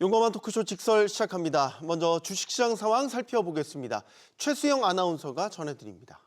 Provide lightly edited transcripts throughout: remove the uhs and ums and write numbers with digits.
용감한 토크쇼 직설 시작합니다. 먼저 주식시장 상황 살펴보겠습니다. 최수영 아나운서가 전해드립니다.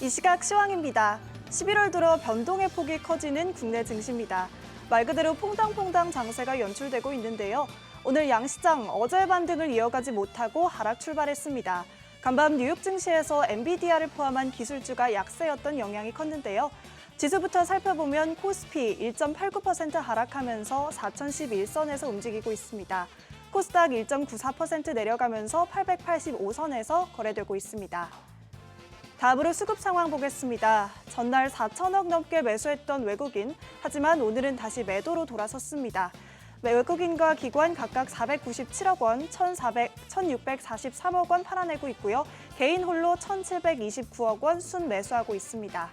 이 시각 시황입니다. 11월 들어 변동의 폭이 커지는 국내 증시입니다. 말 그대로 퐁당퐁당 장세가 연출되고 있는데요. 오늘 양시장 어제의 반등을 이어가지 못하고 하락 출발했습니다. 간밤 뉴욕 증시에서 엔비디아를 포함한 기술주가 약세였던 영향이 컸는데요. 지수부터 살펴보면 코스피 1.89% 하락하면서 4011선에서 움직이고 있습니다. 코스닥 1.94% 내려가면서 885선에서 거래되고 있습니다. 다음으로 수급 상황 보겠습니다. 전날 4천억 넘게 매수했던 외국인, 하지만 오늘은 다시 매도로 돌아섰습니다. 외국인과 기관 각각 497억 원, 1,643억 원 팔아내고 있고요. 개인 홀로 1,729억 원 순매수하고 있습니다.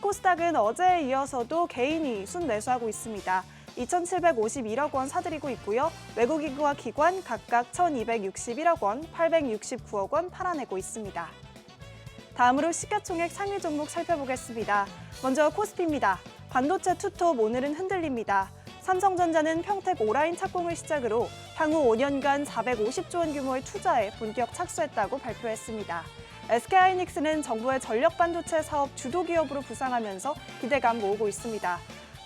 코스닥은 어제에 이어서도 개인이 순매수하고 있습니다. 2,751억 원 사들이고 있고요. 외국인과 기관 각각 1,261억 원, 869억 원 팔아내고 있습니다. 다음으로 시가총액 상위 종목 살펴보겠습니다. 먼저 코스피입니다. 반도체 투톱 오늘은 흔들립니다. 삼성전자는 평택 오라인 착공을 시작으로 향후 5년간 450조 원 규모의 투자에 본격 착수했다고 발표했습니다. SK하이닉스는 정부의 전력 반도체 사업 주도 기업으로 부상하면서 기대감 모으고 있습니다.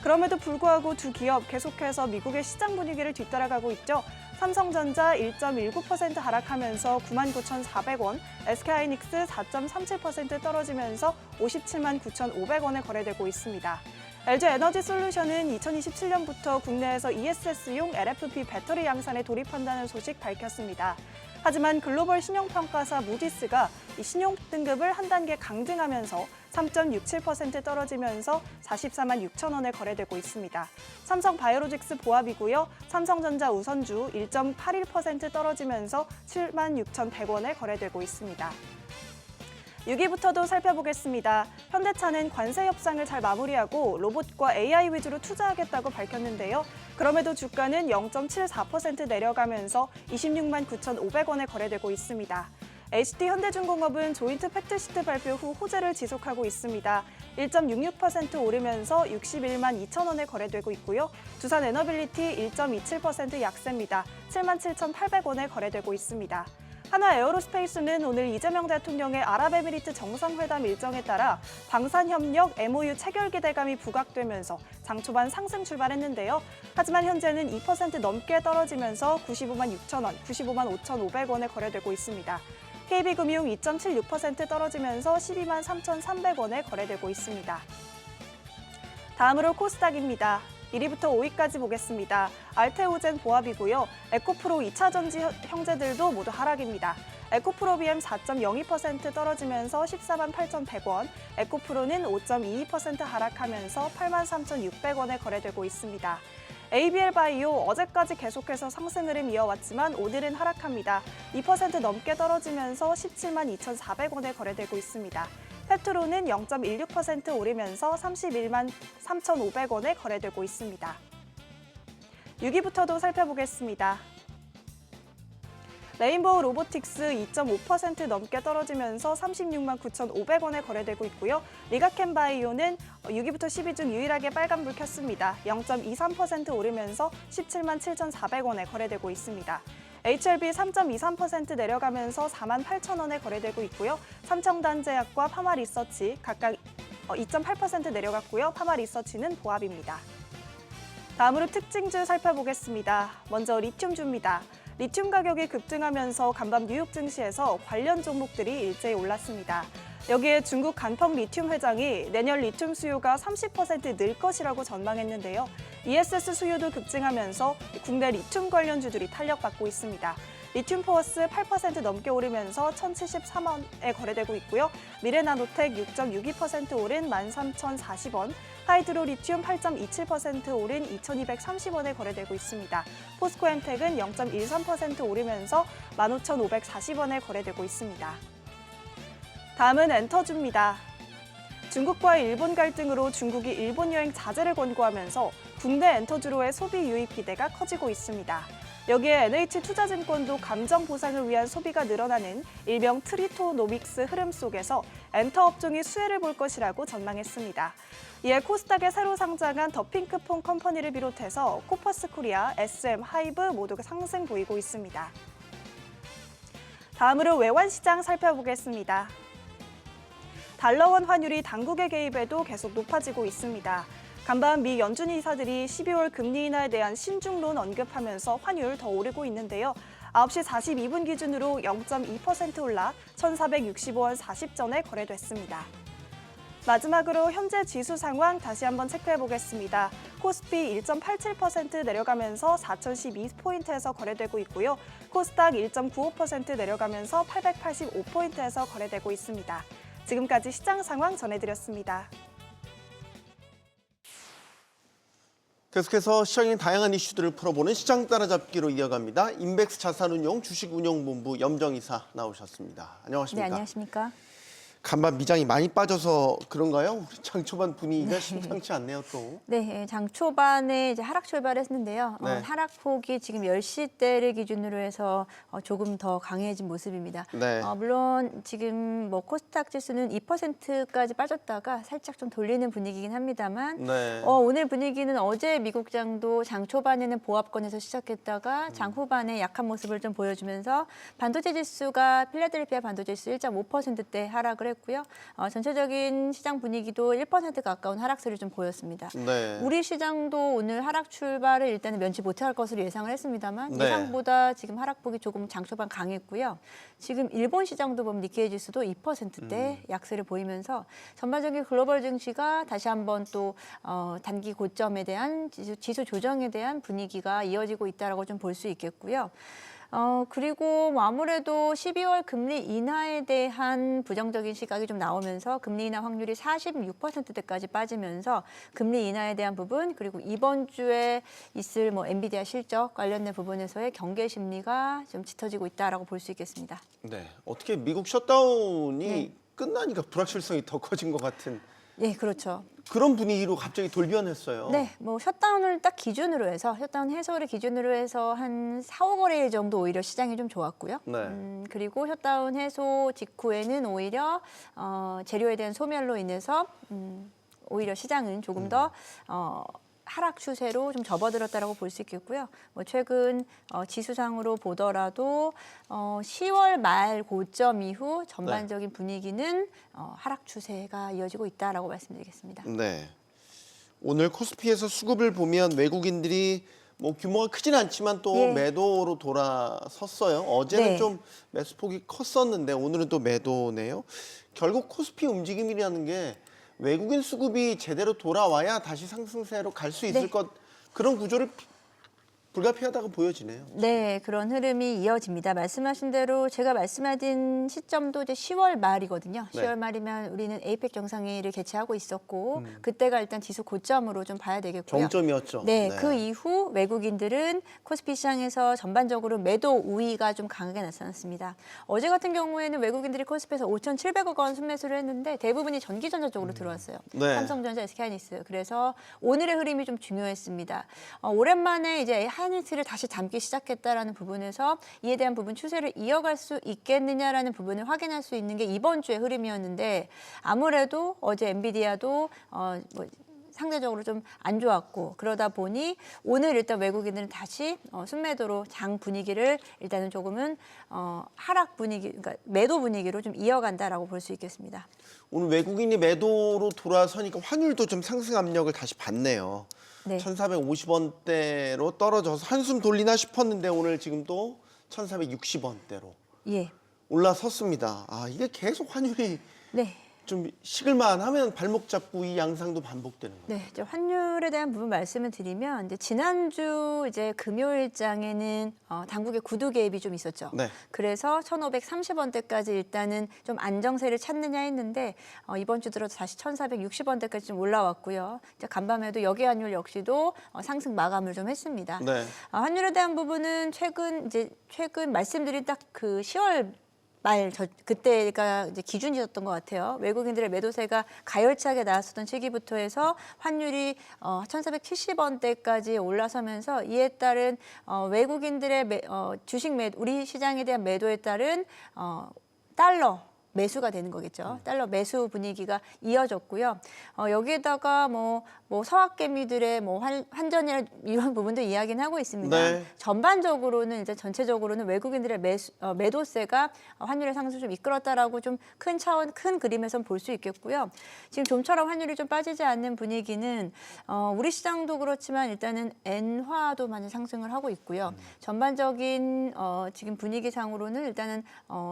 그럼에도 불구하고 두 기업 계속해서 미국의 시장 분위기를 뒤따라가고 있죠. 삼성전자 1.19% 하락하면서 99,400원, SK하이닉스 4.37% 떨어지면서 579,500원에 거래되고 있습니다. LG에너지솔루션은 2027년부터 국내에서 ESS용 LFP 배터리 양산에 돌입한다는 소식 밝혔습니다. 하지만 글로벌 신용평가사 무디스가 이 신용 등급을 한 단계 강등하면서 3.67% 떨어지면서 44만 6천 원에 거래되고 있습니다. 삼성바이오로직스 보합이고요. 삼성전자 우선주 1.81% 떨어지면서 7만 6,100원에 거래되고 있습니다. 6위부터도 살펴보겠습니다. 현대차는 관세 협상을 잘 마무리하고 로봇과 AI 위주로 투자하겠다고 밝혔는데요. 그럼에도 주가는 0.74% 내려가면서 26만 9,500원에 거래되고 있습니다. HD현대중공업은 조인트 팩트시트 발표 후 호재를 지속하고 있습니다. 1.66% 오르면서 61만 2천 원에 거래되고 있고요. 두산에너빌리티 1.27% 약세입니다. 7만 7,800원에 거래되고 있습니다. 하나에어로스페이스는 오늘 이재명 대통령의 아랍에미리트 정상회담 일정에 따라 방산협력 MOU 체결 기대감이 부각되면서 장 초반 상승 출발했는데요. 하지만 현재는 2% 넘게 떨어지면서 95만 6천 원, 95만 5,500원에 거래되고 있습니다. KB금융 2.76% 떨어지면서 12만 3,300원에 거래되고 있습니다. 다음으로 코스닥입니다. 1위부터 5위까지 보겠습니다. 알테오젠 보합이고요. 에코프로 2차전지 형제들도 모두 하락입니다. 에코프로비엠 4.02% 떨어지면서 14만 8,100원, 에코프로는 5.22% 하락하면서 8만 3,600원에 거래되고 있습니다. ABL바이오 어제까지 계속해서 상승 흐름 이어왔지만 오늘은 하락합니다. 2% 넘게 떨어지면서 17만 2,400원에 거래되고 있습니다. 페트로는 0.16% 오르면서 31만 3,500원에 거래되고 있습니다. 6위부터도 살펴보겠습니다. 레인보우 로보틱스 2.5% 넘게 떨어지면서 36만 9,500원에 거래되고 있고요. 리가켄바이오는 6위부터 10위 중 유일하게 빨간불 켰습니다. 0.23% 오르면서 17만 7,400원에 거래되고 있습니다. HLB 3.23% 내려가면서 4만 8천 원에 거래되고 있고요. 삼청단제약과 파마리서치 각각 2.8% 내려갔고요. 파마리서치는 보합입니다. 다음으로 특징주 살펴보겠습니다. 먼저 리튬주입니다. 리튬 가격이 급등하면서 간밤 뉴욕 증시에서 관련 종목들이 일제히 올랐습니다. 여기에 중국 간펑 리튬 회장이 내년 리튬 수요가 30% 늘 것이라고 전망했는데요. ESS 수요도 급증하면서 국내 리튬 관련주들이 탄력받고 있습니다. 리튬 포어스 8% 넘게 오르면서 1,073원에 거래되고 있고요. 미래나노텍 6.62% 오른 13,040원, 하이드로 리튬 8.27% 오른 2,230원에 거래되고 있습니다. 포스코엠텍은 0.13% 오르면서 15,540원에 거래되고 있습니다. 다음은 엔터주입니다. 중국과의 일본 갈등으로 중국이 일본 여행 자제를 권고하면서 국내 엔터주로의 소비 유입 기대가 커지고 있습니다. 여기에 NH투자증권도 감정 보상을 위한 소비가 늘어나는 일명 트리토노믹스 흐름 속에서 엔터 업종이 수혜를 볼 것이라고 전망했습니다. 이에 코스닥에 새로 상장한 더 핑크퐁 컴퍼니를 비롯해서 코퍼스 코리아, SM, 하이브 모두가 상승 보이고 있습니다. 다음으로 외환 시장 살펴보겠습니다. 달러원 환율이 당국의 개입에도 계속 높아지고 있습니다. 간밤 미 연준 이사들이 12월 금리 인하에 대한 신중론 언급하면서 환율 더 오르고 있는데요. 9시 42분 기준으로 0.2% 올라 1,465원 40전에 거래됐습니다. 마지막으로 현재 지수 상황 다시 한번 체크해 보겠습니다. 코스피 1.87% 내려가면서 4,012포인트에서 거래되고 있고요. 코스닥 1.95% 내려가면서 885포인트에서 거래되고 있습니다. 지금까지 시장 상황 전해드렸습니다. 계속해서 시장의 다양한 이슈들을 풀어보는 시장 따라잡기로 이어갑니다. 인백스 자산운용 주식운용본부 염정이사 나오셨습니다. 안녕하십니까? 네, 안녕하십니까? 간밤 미장이 많이 빠져서 그런가요? 우리 장 초반 분위기가 심상치 않네요, 또. 네, 장 초반에 이제 하락 출발했는데요. 네. 하락폭이 지금 10시대를 기준으로 해서 조금 더 강해진 모습입니다. 네. 물론 지금 뭐 코스닥 지수는 2%까지 빠졌다가 살짝 좀 돌리는 분위기긴 합니다만 네. 오늘 분위기는 어제 미국장도 장 초반에는 보합권에서 시작했다가 장 후반에 약한 모습을 좀 보여주면서 반도체 지수가 필라델피아 반도체 지수 1.5%대 하락을 했고요. 전체적인 시장 분위기도 1% 가까운 하락세를 좀 보였습니다. 네. 우리 시장도 오늘 하락 출발을 일단은 면치 못할 것으로 예상을 했습니다만 네. 예상보다 지금 하락폭이 조금 장 초반 강했고요. 지금 일본 시장도 보면 니케이 지수도 2%대 약세를 보이면서 전반적인 글로벌 증시가 다시 한번 또 단기 고점에 대한 지수 조정에 대한 분위기가 이어지고 있다라고 좀 볼 수 있겠고요. 그리고 뭐 아무래도 12월 금리 인하에 대한 부정적인 시각이 좀 나오면서 금리 인하 확률이 46%대까지 빠지면서 금리 인하에 대한 부분 그리고 이번 주에 있을 뭐 엔비디아 실적 관련된 부분에서의 경계 심리가 좀 짙어지고 있다라고 볼 수 있겠습니다. 네. 어떻게 미국 셧다운이 네. 끝나니까 불확실성이 더 커진 것 같은 네, 그렇죠. 그런 분위기로 갑자기 돌변했어요. 네, 뭐 셧다운을 딱 기준으로 해서 셧다운 해소를 기준으로 해서 한 4, 5거래일 정도 오히려 시장이 좀 좋았고요. 네. 그리고 셧다운 해소 직후에는 오히려 재료에 대한 소멸로 인해서 오히려 시장은 조금 더 하락 추세로 좀 접어들었다라고 볼 수 있겠고요. 뭐 최근 지수상으로 보더라도 10월 말 고점 이후 전반적인 분위기는 하락 추세가 이어지고 있다라고 말씀드리겠습니다. 네. 오늘 코스피에서 수급을 보면 외국인들이 뭐 규모가 크진 않지만 또 예. 매도로 돌아섰어요. 어제는 네. 좀 매수폭이 컸었는데 오늘은 또 매도네요. 결국 코스피 움직임이라는 게 외국인 수급이 제대로 돌아와야 다시 상승세로 갈 수 있을 네. 것 그런 구조를 불가피하다고 보여지네요. 네, 그런 흐름이 이어집니다. 말씀하신 대로 제가 말씀하신 시점도 이제 10월 말이거든요. 네. 10월 말이면 우리는 에이펙 정상회의를 개최하고 있었고 그때가 일단 지수 고점으로 좀 봐야 되겠고요. 정점이었죠. 네, 그 이후 외국인들은 코스피 시장에서 전반적으로 매도 우위가 좀 강하게 나타났습니다. 어제 같은 경우에는 외국인들이 코스피에서 5,700억 원 순매수를 했는데 대부분이 전기전자 쪽으로 들어왔어요. 네. 삼성전자, SK하이닉스. 그래서 오늘의 흐름이 좀 중요했습니다. 오랜만에 이제 하이닉스를 다시 담기 시작했다라는 부분에서 이에 대한 부분 추세를 이어갈 수 있겠느냐라는 부분을 확인할 수 있는 게 이번 주의 흐름이었는데 아무래도 어제 엔비디아도 상대적으로 좀 안 좋았고 그러다 보니 오늘 일단 외국인들은 다시 순매도로 장 분위기를 일단은 조금은 하락 분위기, 그러니까 매도 분위기로 좀 이어간다라고 볼 수 있겠습니다. 오늘 외국인이 매도로 돌아서니까 환율도 좀 상승 압력을 다시 받네요. 네. 1,450원대로 떨어져서 한숨 돌리나 싶었는데 오늘 지금 또 1,460원대로 예. 올라섰습니다. 이게 계속 환율이 네. 좀 식을만 하면 발목 잡고 이 양상도 반복되는 거예요. 네, 이제 환율에 대한 부분 말씀을 드리면 이제 지난주 이제 금요일장에는 당국의 구두 개입이 좀 있었죠. 네. 그래서 1,530원대까지 일단은 좀 안정세를 찾느냐 했는데 이번 주 들어서 다시 1,460원대까지 좀 올라왔고요. 이제 간밤에도 여기 환율 역시도 상승 마감을 좀 했습니다. 네. 환율에 대한 부분은 최근 말씀드린 딱 그 10월 그때가 이제 기준이었던 것 같아요. 외국인들의 매도세가 가열차게 나왔었던 시기부터 해서 환율이 1,470원대까지 올라서면서 이에 따른 외국인들의 주식 우리 시장에 대한 매도에 따른 달러 매수가 되는 거겠죠. 달러 매수 분위기가 이어졌고요. 여기에다가 뭐 서학개미들의 환전이나 이런 부분도 이야기는 하고 있습니다. 네. 전반적으로는 이제 전체적으로는 외국인들의 매도세가 환율의 상승을 좀 이끌었다라고 좀 큰 그림에선 볼 수 있겠고요. 지금 좀처럼 환율이 좀 빠지지 않는 분위기는 우리 시장도 그렇지만 일단은 엔화도 많이 상승을 하고 있고요. 전반적인 지금 분위기상으로는 일단은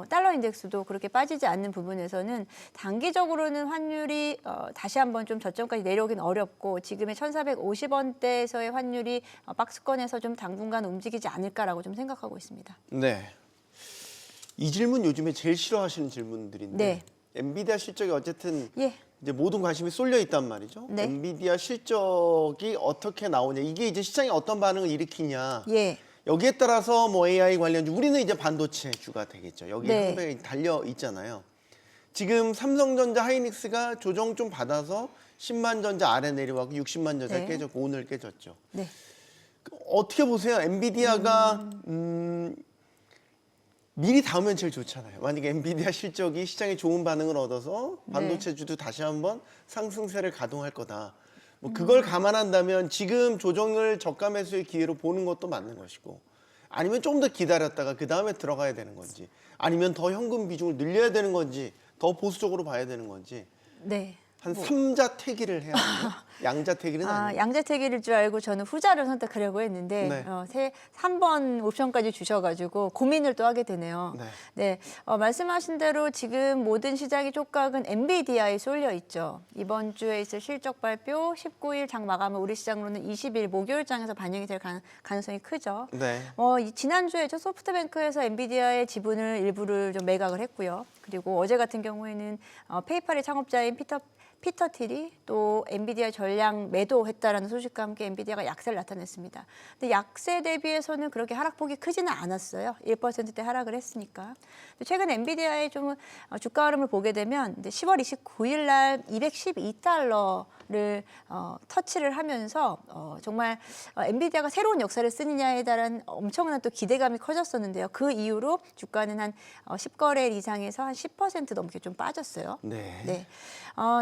달러 인덱스도 그렇게 빠지지 않는 부분에서는 단기적으로는 환율이 다시 한번 좀 저점까지 내려오긴 어렵고 지금의 1,450원대에서의 환율이 박스권에서 좀 당분간 움직이지 않을까라고 좀 생각하고 있습니다. 네. 이 질문 요즘에 제일 싫어하시는 질문들인데 네. 엔비디아 실적이 어쨌든 예. 이제 모든 관심이 쏠려 있단 말이죠. 네. 엔비디아 실적이 어떻게 나오냐, 이게 이제 시장에 어떤 반응을 일으키냐. 예. 여기에 따라서 뭐 AI 관련주, 우리는 이제 반도체주가 되겠죠. 여기에 네. 상당히 달려 있잖아요. 지금 삼성전자, 하이닉스가 조정 좀 받아서 10만 전자 아래 내려와서 60만 전자 네. 깨졌고 오늘 깨졌죠. 네. 어떻게 보세요? 엔비디아가 미리 닿으면 제일 좋잖아요. 만약에 엔비디아 실적이 시장에 좋은 반응을 얻어서 반도체주도 다시 한번 상승세를 가동할 거다. 뭐 그걸 감안한다면 지금 조정을 저가 매수의 기회로 보는 것도 맞는 것이고, 아니면 좀 더 기다렸다가 그 다음에 들어가야 되는 건지, 아니면 더 현금 비중을 늘려야 되는 건지, 더 보수적으로 봐야 되는 건지. 네. 한 삼자택일을 해야 돼요. 양자택일은 아니에요. 양자택일일 줄 알고 저는 후자를 선택하려고 했는데 네. 3번 옵션까지 주셔가지고 고민을 또 하게 되네요. 네. 네, 말씀하신 대로 지금 모든 시장의 촉각은 엔비디아에 쏠려 있죠. 이번 주에 있을 실적 발표 19일 장 마감은 우리 시장으로는 20일 목요일장에서 반영이 될 가능성이 크죠. 네. 지난주에 소프트뱅크에서 엔비디아의 지분을 일부를 좀 매각을 했고요. 그리고 어제 같은 경우에는 페이팔의 창업자인 피터 틸이 또 엔비디아 전량 매도했다라는 소식과 함께 엔비디아가 약세를 나타냈습니다. 근데 약세 대비해서는 그렇게 하락폭이 크지는 않았어요. 1%대 하락을 했으니까. 최근 엔비디아의 좀 주가 흐름을 보게 되면 이제 10월 29일 날 212달러를 터치를 하면서 정말 엔비디아가 새로운 역사를 쓰느냐에 따른 엄청난 또 기대감이 커졌었는데요. 그 이후로 주가는 한 10거래일 이상에서 한 10% 넘게 좀 빠졌어요. 네. 네.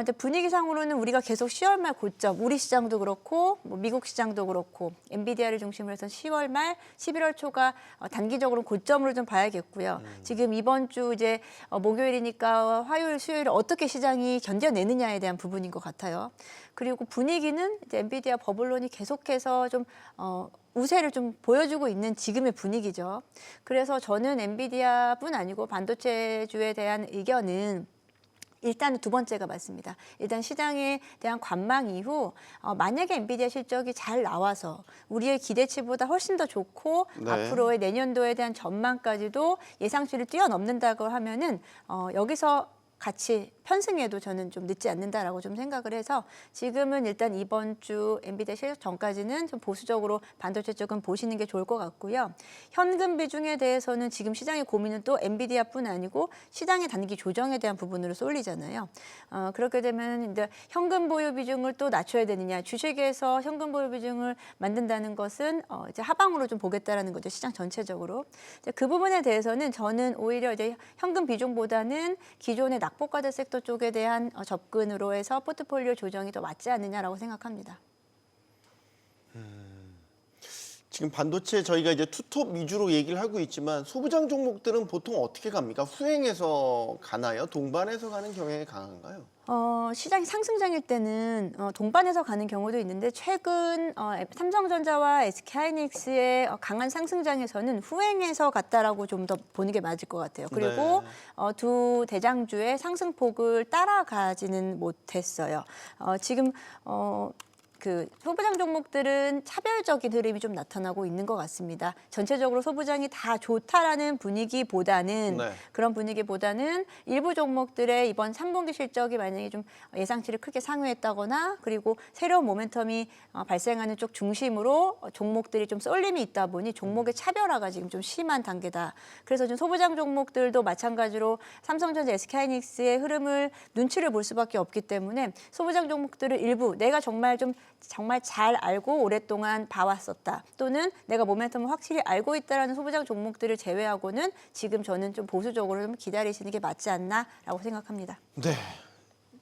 이제 분위기상으로는 우리가 계속 10월 말 고점, 우리 시장도 그렇고 뭐 미국 시장도 그렇고 엔비디아를 중심으로 해서 10월 말, 11월 초가 단기적으로 고점으로 좀 봐야겠고요. 지금 이번 주 이제 목요일이니까 화요일, 수요일 어떻게 시장이 견뎌내느냐에 대한 부분인 것 같아요. 그리고 분위기는 이제 엔비디아 버블론이 계속해서 좀 우세를 좀 보여주고 있는 지금의 분위기죠. 그래서 저는 엔비디아뿐 아니고 반도체주에 대한 의견은 일단 두 번째가 맞습니다. 일단 시장에 대한 관망 이후 만약에 엔비디아 실적이 잘 나와서 우리의 기대치보다 훨씬 더 좋고 네. 앞으로의 내년도에 대한 전망까지도 예상치를 뛰어넘는다고 하면은 여기서 같이 편승해도 저는 좀 늦지 않는다라고 좀 생각을 해서 지금은 일단 이번 주 엔비디아 실적 전까지는 좀 보수적으로 반도체 쪽은 보시는 게 좋을 것 같고요. 현금 비중에 대해서는 지금 시장의 고민은 또 엔비디아뿐 아니고 시장의 단기 조정에 대한 부분으로 쏠리잖아요. 그렇게 되면 이제 현금 보유 비중을 또 낮춰야 되느냐, 주식에서 현금 보유 비중을 만든다는 것은 이제 하방으로 좀 보겠다라는 거죠. 시장 전체적으로. 이제 그 부분에 대해서는 저는 오히려 이제 현금 비중보다는 기존의 낙폭과대 섹터 쪽에 대한 접근으로 해서 포트폴리오 조정이 더 맞지 않느냐라고 생각합니다. 지금 반도체 저희가 이제 투톱 위주로 얘기를 하고 있지만 소부장 종목들은 보통 어떻게 갑니까? 후행해서 가나요? 동반해서 가는 경향이 강한가요? 시장이 상승장일 때는 동반해서 가는 경우도 있는데 최근 삼성전자와 SK하이닉스의 강한 상승장에서는 후행해서 갔다라고 좀 더 보는 게 맞을 것 같아요. 그리고 두 대장주의 상승폭을 따라가지는 못했어요. 지금 그 소부장 종목들은 차별적인 흐름이 좀 나타나고 있는 것 같습니다. 전체적으로 소부장이 다 좋다라는 분위기보다는 네. 그런 분위기보다는 일부 종목들의 이번 3분기 실적이 만약에 좀 예상치를 크게 상회했다거나 그리고 새로운 모멘텀이 발생하는 쪽 중심으로 종목들이 좀 쏠림이 있다 보니 종목의 차별화가 지금 좀 심한 단계다. 그래서 좀 소부장 종목들도 마찬가지로 삼성전자, SK하이닉스의 흐름을 눈치를 볼 수밖에 없기 때문에 소부장 종목들을 일부 내가 정말 잘 알고 오랫동안 봐왔었다. 또는 내가 모멘텀을 확실히 알고 있다라는 소부장 종목들을 제외하고는 지금 저는 좀 보수적으로 좀 기다리시는 게 맞지 않나라고 생각합니다. 네.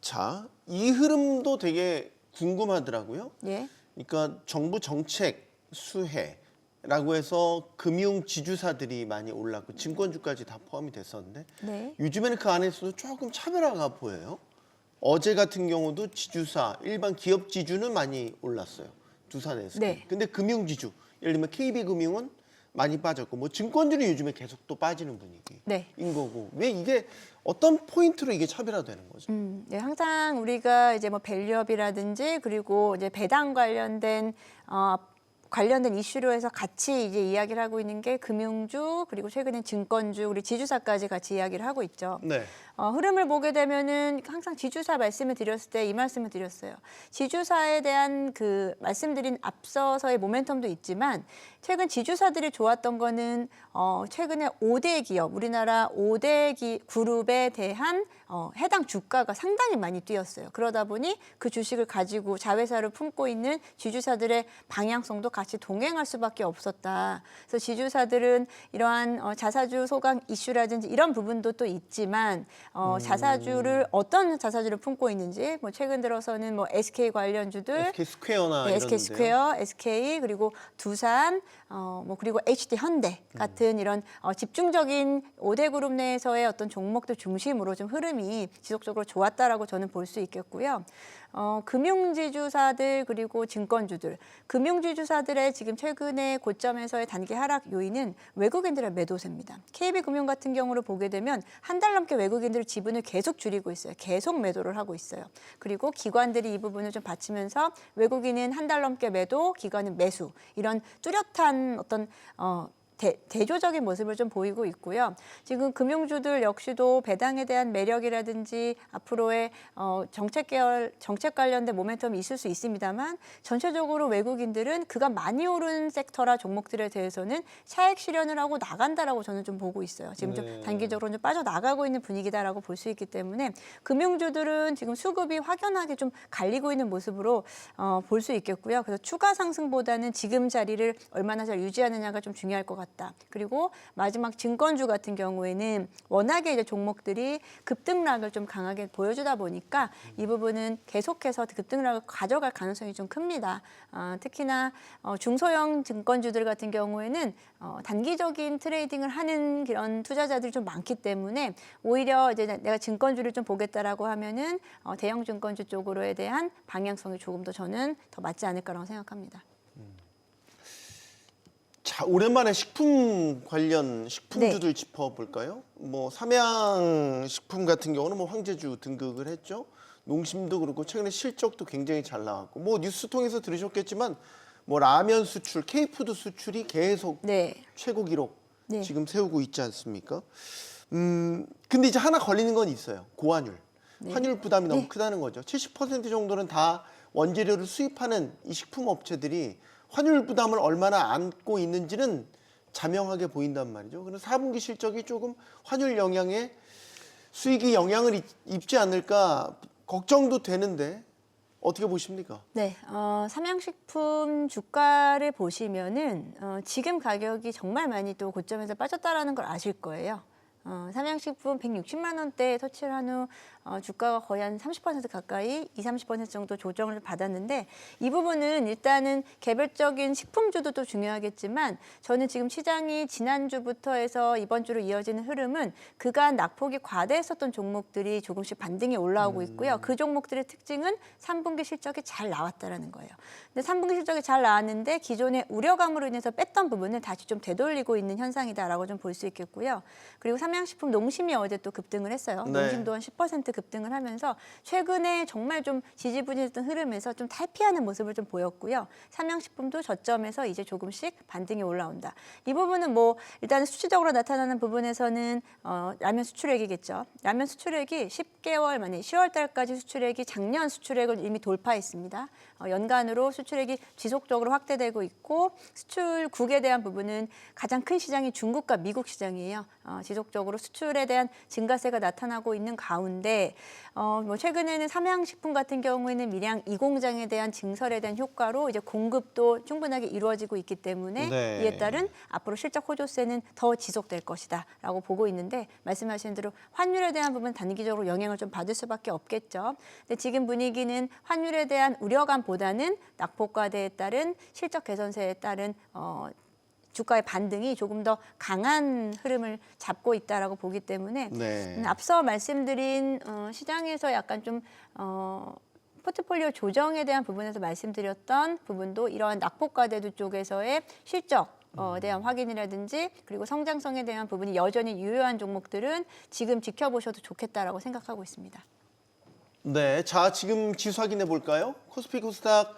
자, 이 흐름도 되게 궁금하더라고요. 예. 그러니까 정부 정책 수혜라고 해서 금융 지주사들이 많이 올랐고 증권주까지 다 포함이 됐었는데 네. 요즘에는 그 안에서도 조금 차별화가 보여요. 어제 같은 경우도 지주사, 일반 기업 지주는 많이 올랐어요. 두산 SK. 네. 근데 금융 지주, 예를 들면 KB금융은 많이 빠졌고 뭐 증권주는 요즘에 계속 또 빠지는 분위기인 네. 거고. 왜 이게 어떤 포인트로 이게 차별화되는 거죠? 네, 항상 우리가 이제 뭐 밸류업이라든지 그리고 이제 배당 관련된 이슈로 해서 같이 이제 이야기를 하고 있는 게 금융주 그리고 최근엔 증권주 우리 지주사까지 같이 이야기를 하고 있죠. 네. 흐름을 보게 되면은 항상 지주사 말씀을 드렸을 때 이 말씀을 드렸어요. 지주사에 대한 그 말씀드린 앞서서의 모멘텀도 있지만 최근 지주사들이 좋았던 거는 최근에 5대 기업, 우리나라 5대 그룹에 대한 해당 주가가 상당히 많이 뛰었어요. 그러다 보니 그 주식을 가지고 자회사를 품고 있는 지주사들의 방향성도 같이 동행할 수밖에 없었다. 그래서 지주사들은 이러한 자사주 소강 이슈라든지 이런 부분도 또 있지만 자사주를 어떤 자사주를 품고 있는지 뭐 최근 들어서는 뭐 SK 관련주들, SK 스퀘어나 네, SK 이런데요. 스퀘어, SK 그리고 두산, 뭐 그리고 HD 현대 같은 이런 집중적인 5대 그룹 내에서의 어떤 종목들 중심으로 좀 흐름이 지속적으로 좋았다라고 저는 볼 수 있겠고요. 금융지주사들 그리고 증권주들, 금융지주사들의 지금 최근의 고점에서의 단기 하락 요인은 외국인들의 매도세입니다. KB금융 같은 경우를 보게 되면 한 달 넘게 외국인들 지분을 계속 줄이고 있어요. 계속 매도를 하고 있어요. 그리고 기관들이 이 부분을 좀 받치면서 외국인은 한 달 넘게 매도, 기관은 매수 이런 뚜렷한 어떤 대조적인 모습을 좀 보이고 있고요. 지금 금융주들 역시도 배당에 대한 매력이라든지 앞으로의 정책 관련된 모멘텀이 있을 수 있습니다만 전체적으로 외국인들은 그간 많이 오른 섹터라 종목들에 대해서는 차익 실현을 하고 나간다라고 저는 좀 보고 있어요. 지금 좀 단기적으로 좀 빠져나가고 있는 분위기다라고 볼 수 있기 때문에 금융주들은 지금 수급이 확연하게 좀 갈리고 있는 모습으로 볼 수 있겠고요. 그래서 추가 상승보다는 지금 자리를 얼마나 잘 유지하느냐가 좀 중요할 것 같다. 그리고 마지막 증권주 같은 경우에는 워낙에 이제 종목들이 급등락을 좀 강하게 보여주다 보니까 이 부분은 계속해서 급등락을 가져갈 가능성이 좀 큽니다. 특히나 중소형 증권주들 같은 경우에는 단기적인 트레이딩을 하는 그런 투자자들이 좀 많기 때문에 오히려 이제 내가 증권주를 좀 보겠다라고 하면은 대형 증권주 쪽으로에 대한 방향성이 조금 더 저는 더 맞지 않을까라고 생각합니다. 자, 오랜만에 식품 관련 식품주들 짚어볼까요? 뭐 삼양식품 같은 경우는 뭐 황제주 등극을 했죠. 농심도 그렇고 최근에 실적도 굉장히 잘 나왔고 뭐 뉴스 통해서 들으셨겠지만 뭐 라면 수출, K푸드 수출이 계속 최고 기록 지금 세우고 있지 않습니까? 근데 이제 하나 걸리는 건 있어요. 고환율. 환율 부담이 너무 크다는 거죠. 70% 정도는 다 원재료를 수입하는 이 식품 업체들이 환율 부담을 얼마나 안고 있는지는 자명하게 보인단 말이죠. 그래서 4분기 실적이 조금 환율 영향에 수익이 영향을 입지 않을까 걱정도 되는데 어떻게 보십니까? 네, 삼양식품 주가를 보시면은 지금 가격이 정말 많이 또 고점에서 빠졌다라는 걸 아실 거예요. 삼양식품 160만 원대에 터치를 한 후 주가가 거의 한 30% 가까이 20-30% 정도 조정을 받았는데 이 부분은 일단은 개별적인 식품주도 또 중요하겠지만 저는 지금 시장이 지난주부터 해서 이번 주로 이어지는 흐름은 그간 낙폭이 과대했었던 종목들이 조금씩 반등이 올라오고 있고요. 그 종목들의 특징은 3분기 실적이 잘 나왔다라는 거예요. 근데 3분기 실적이 잘 나왔는데 기존의 우려감으로 인해서 뺐던 부분을 다시 좀 되돌리고 있는 현상이다라고 좀 볼 수 있겠고요. 그리고 삼양식품, 농심이 어제 또 급등을 했어요. 네. 농심도 한 10% 급등을 하면서 최근에 정말 좀 지지부진했던 흐름에서 좀 탈피하는 모습을 좀 보였고요. 삼양식품도 저점에서 이제 조금씩 반등이 올라온다. 이 부분은 뭐 일단 수치적으로 나타나는 부분에서는 라면 수출액이겠죠. 라면 수출액이 10개월 만에 10월 달까지 수출액이 작년 수출액을 이미 돌파했습니다. 연간으로 수출액이 지속적으로 확대되고 있고 수출국에 대한 부분은 가장 큰 시장이 중국과 미국 시장이에요. 지속적으로 수출에 대한 증가세가 나타나고 있는 가운데 뭐 최근에는 삼양식품 같은 경우에는 밀양 2공장에 대한 증설에 대한 효과로 이제 공급도 충분하게 이루어지고 있기 때문에 네. 이에 따른 앞으로 실적 호조세는 더 지속될 것이다라고 보고 있는데 말씀하신 대로 환율에 대한 부분 단기적으로 영향을 좀 받을 수밖에 없겠죠. 근데 지금 분위기는 환율에 대한 우려감보다는 낙폭과대에 따른 실적 개선세에 따른 주가의 반등이 조금 더 강한 흐름을 잡고 있다라고 보기 때문에 네. 앞서 말씀드린 시장에서 약간 좀 포트폴리오 조정에 대한 부분에서 말씀드렸던 부분도 이러한 낙폭과대도 쪽에서의 실적 대한 확인이라든지 그리고 성장성에 대한 부분이 여전히 유효한 종목들은 지금 지켜보셔도 좋겠다라고 생각하고 있습니다. 네, 자 지금 지수 확인해 볼까요? 코스피 코스닥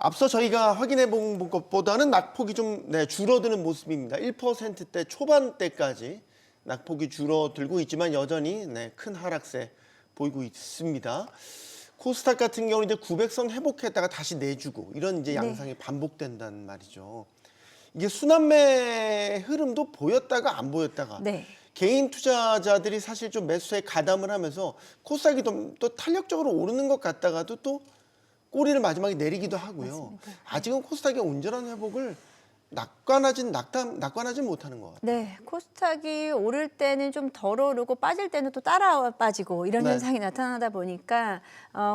앞서 저희가 확인해 본 것보다는 낙폭이 좀 줄어드는 모습입니다. 1%대 초반대까지 낙폭이 줄어들고 있지만 여전히 큰 하락세 보이고 있습니다. 코스닥 같은 경우는 이제 900선 회복했다가 다시 내주고 이런 이제 양상이 반복된다는 말이죠. 이게 순환매 흐름도 보였다가 안 보였다가 네. 개인 투자자들이 사실 좀 매수에 가담을 하면서 코스닥이 좀 또 탄력적으로 오르는 것 같다가도 또 꼬리를 마지막에 내리기도 하고요. 맞습니다. 아직은 코스닥의 온전한 회복을 낙관하진 못하는 것 같아요. 네, 코스닥이 오를 때는 좀 덜 오르고 빠질 때는 또 따라 빠지고 이런 네. 현상이 나타나다 보니까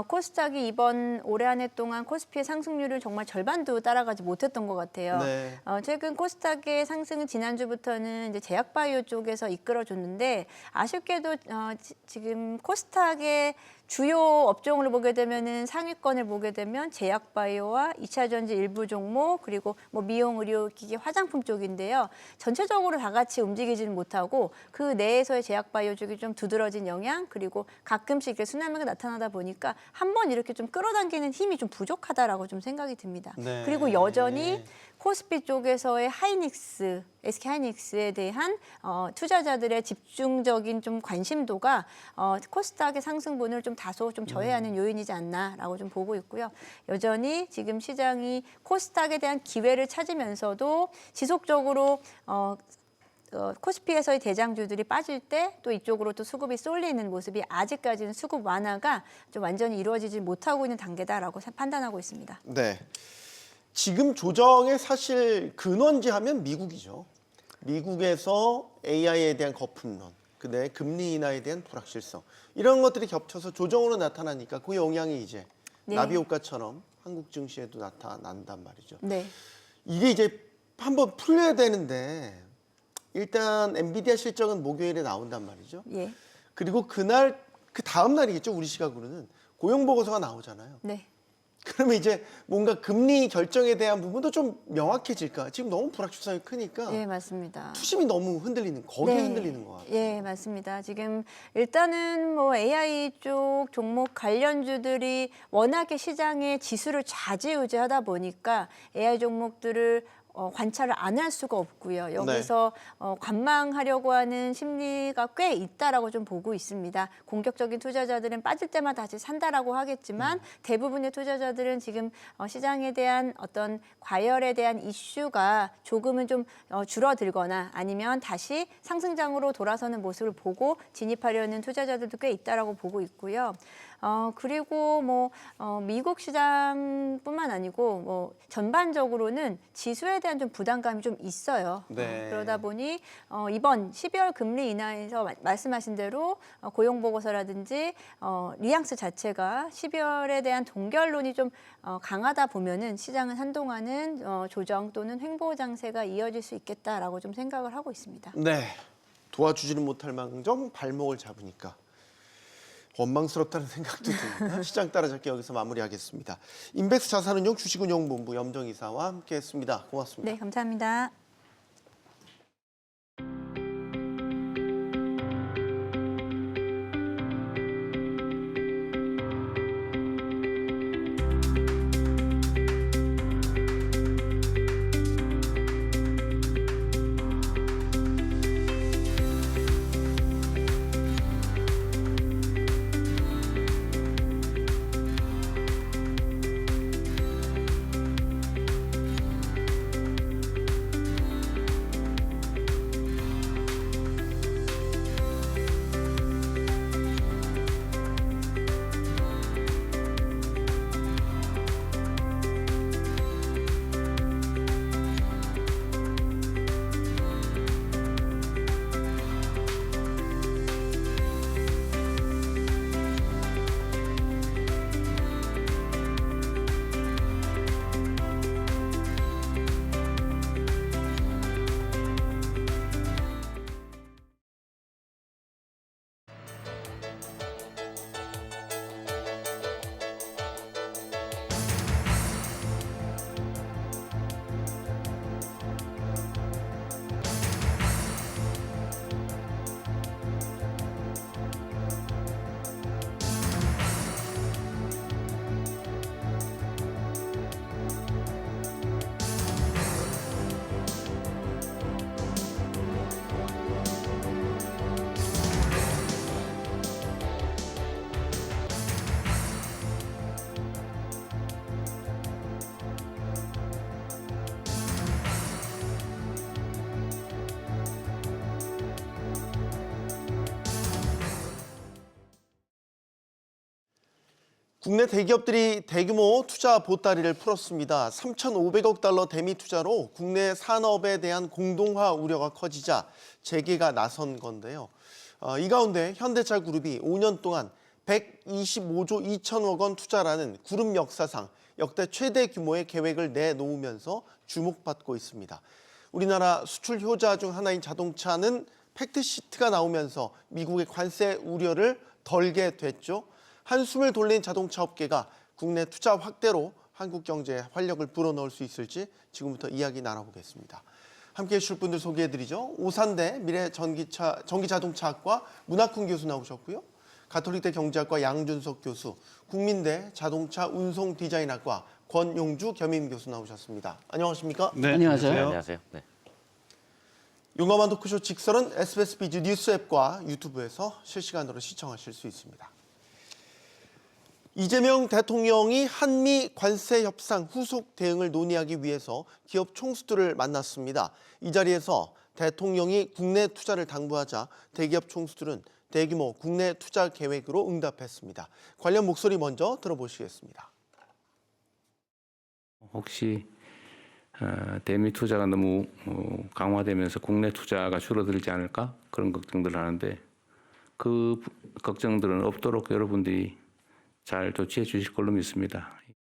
코스닥이 이번 올해 한 해 동안 코스피의 상승률을 정말 절반도 따라가지 못했던 것 같아요. 네. 최근 코스닥의 상승은 지난주부터는 이제 제약바이오 쪽에서 이끌어줬는데 아쉽게도 지금 코스닥의 주요 업종을 보게 되면은 상위권을 보게 되면 제약바이오와 2차 전지 일부 종목 그리고 뭐 미용, 의료기기, 화장품 쪽인데요. 전체적으로 다 같이 움직이지는 못하고 그 내에서의 제약바이오 쪽이 좀 두드러진 영향 그리고 가끔씩 이렇게 순환매가 나타나다 보니까 한번 이렇게 좀 끌어당기는 힘이 좀 부족하다라고 좀 생각이 듭니다. 네. 그리고 여전히 코스피 쪽에서의 하이닉스, SK 하이닉스에 대한 투자자들의 집중적인 좀 관심도가 코스닥의 상승분을 좀 다소 좀 저해하는 요인이지 않나라고 좀 보고 있고요. 여전히 지금 시장이 코스닥에 대한 기회를 찾으면서도 지속적으로 코스피에서의 대장주들이 빠질 때 또 이쪽으로 또 수급이 쏠리는 모습이 아직까지는 수급 완화가 좀 완전히 이루어지지 못하고 있는 단계다라고 판단하고 있습니다. 네. 지금 조정의 사실 근원지 하면 미국이죠. 미국에서 AI에 대한 거품론, 그다음에 금리 인하에 대한 불확실성 이런 것들이 겹쳐서 조정으로 나타나니까 그 영향이 이제 나비 효과처럼 한국 증시에도 나타난단 말이죠. 네. 이게 이제 한번 풀려야 되는데 일단 엔비디아 실적은 목요일에 나온단 말이죠. 예. 그리고 그날 그 다음 날이겠죠. 우리 시각으로는 고용 보고서가 나오잖아요. 네. 그러면 이제 뭔가 금리 결정에 대한 부분도 좀 명확해질까? 지금 너무 불확실성이 크니까 예, 맞습니다. 투심이 너무 거기에 흔들리는 것 같아요. 예, 맞습니다. 지금 일단은 뭐 AI 쪽 종목 관련주들이 워낙에 시장의 지수를 좌지우지하다 보니까 AI 종목들을 관찰을 안 할 수가 없고요. 여기서 관망하려고 하는 심리가 꽤 있다라고 좀 보고 있습니다. 공격적인 투자자들은 빠질 때마다 다시 산다라고 하겠지만 대부분의 투자자들은 지금 시장에 대한 어떤 과열에 대한 이슈가 조금은 좀 줄어들거나 아니면 다시 상승장으로 돌아서는 모습을 보고 진입하려는 투자자들도 꽤 있다라고 보고 있고요. 그리고 뭐 미국 시장뿐만 아니고 뭐 전반적으로는 지수에 대한 좀 부담감이 좀 있어요. 네. 그러다 보니 이번 12월 금리 인하에서 말씀하신 대로 고용 보고서라든지 리앙스 자체가 12월에 대한 동결론이 좀 강하다 보면은 시장은 한동안은 조정 또는 횡보 장세가 이어질 수 있겠다라고 좀 생각을 하고 있습니다. 네, 도와주지는 못할 망정 발목을 잡으니까 원망스럽다는 생각도 듭니다. 시장 따라잡기 여기서 마무리하겠습니다. 인백스 자산운용 주식운용본부 염정이사와 함께했습니다. 고맙습니다. 네, 감사합니다. 국내 대기업들이 대규모 투자 보따리를 풀었습니다. 3,500억 달러 대미 투자로 국내 산업에 대한 공동화 우려가 커지자 재계가 나선 건데요. 이 가운데 현대차그룹이 5년 동안 125조 2천억 원 투자라는 그룹 역사상 역대 최대 규모의 계획을 내놓으면서 주목받고 있습니다. 우리나라 수출 효자 중 하나인 자동차는 팩트시트가 나오면서 미국의 관세 우려를 덜게 됐죠. 한숨을 돌린 자동차 업계가 국내 투자 확대로 한국 경제에 활력을 불어넣을 수 있을지 지금부터 이야기 나눠보겠습니다. 함께해 주실 분들 소개해드리죠. 오산대 미래전기자동차학과 문학훈 교수 나오셨고요. 가톨릭대 경제학과 양준석 교수, 국민대 자동차 운송 디자인학과 권용주 겸임 교수 나오셨습니다. 안녕하십니까? 네, 안녕하세요. 안녕하세요. 네. 용감한 토크쇼 직설은 SBS 비즈 뉴스 앱과 유튜브에서 실시간으로 시청하실 수 있습니다. 이재명 대통령이 한미 관세 협상 후속 대응을 논의하기 위해서 기업 총수들을 만났습니다. 이 자리에서 대통령이 국내 투자를 당부하자 대기업 총수들은 대규모 국내 투자 계획으로 응답했습니다. 관련 목소리 먼저 들어보시겠습니다. 혹시 대미 투자가 너무 강화되면서 국내 투자가 줄어들지 않을까 그런 걱정들을 하는데 그 걱정들은 없도록 여러분들이 잘 조치해 주실 걸로 믿습니다.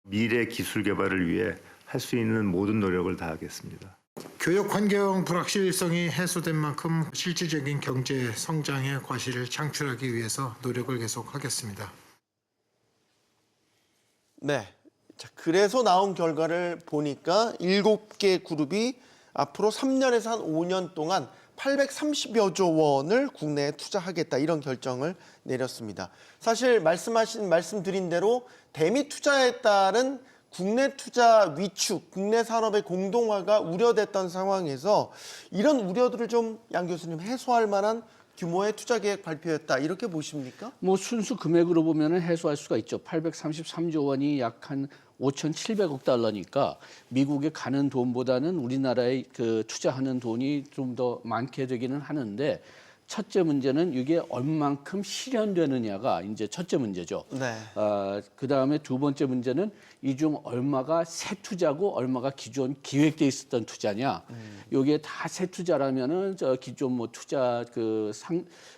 미래 기술 개발을 위해 할 수 있는 모든 노력을 다하겠습니다. 교역 환경 불확실성이 해소된 만큼 실질적인 경제 성장의 과실을 창출하기 위해서 노력을 계속하겠습니다. 네. 자, 그래서 나온 결과를 보니까 7개 그룹이 앞으로 3년에서 한 5년 동안 830여 조 원을 국내에 투자하겠다 이런 결정을 내렸습니다. 사실 말씀드린 대로 대미 투자에 따른 국내 투자 위축, 국내 산업의 공동화가 우려됐던 상황에서 이런 우려들을 좀 양 교수님 해소할 만한 규모의 투자 계획 발표였다 이렇게 보십니까? 뭐 순수 금액으로 보면은 해소할 수가 있죠. 833조 원이 약 한 5,700억 달러니까 미국에 가는 돈보다는 우리나라에 그 투자하는 돈이 좀 더 많게 되기는 하는데 첫째 문제는 이게 얼만큼 실현되느냐가 이제 첫째 문제죠. 네. 그 다음에 두 번째 문제는 이 중 얼마가 새 투자고 얼마가 기존 기획돼 있었던 투자냐. 여기에 다 새 투자라면은 저 기존 뭐 투자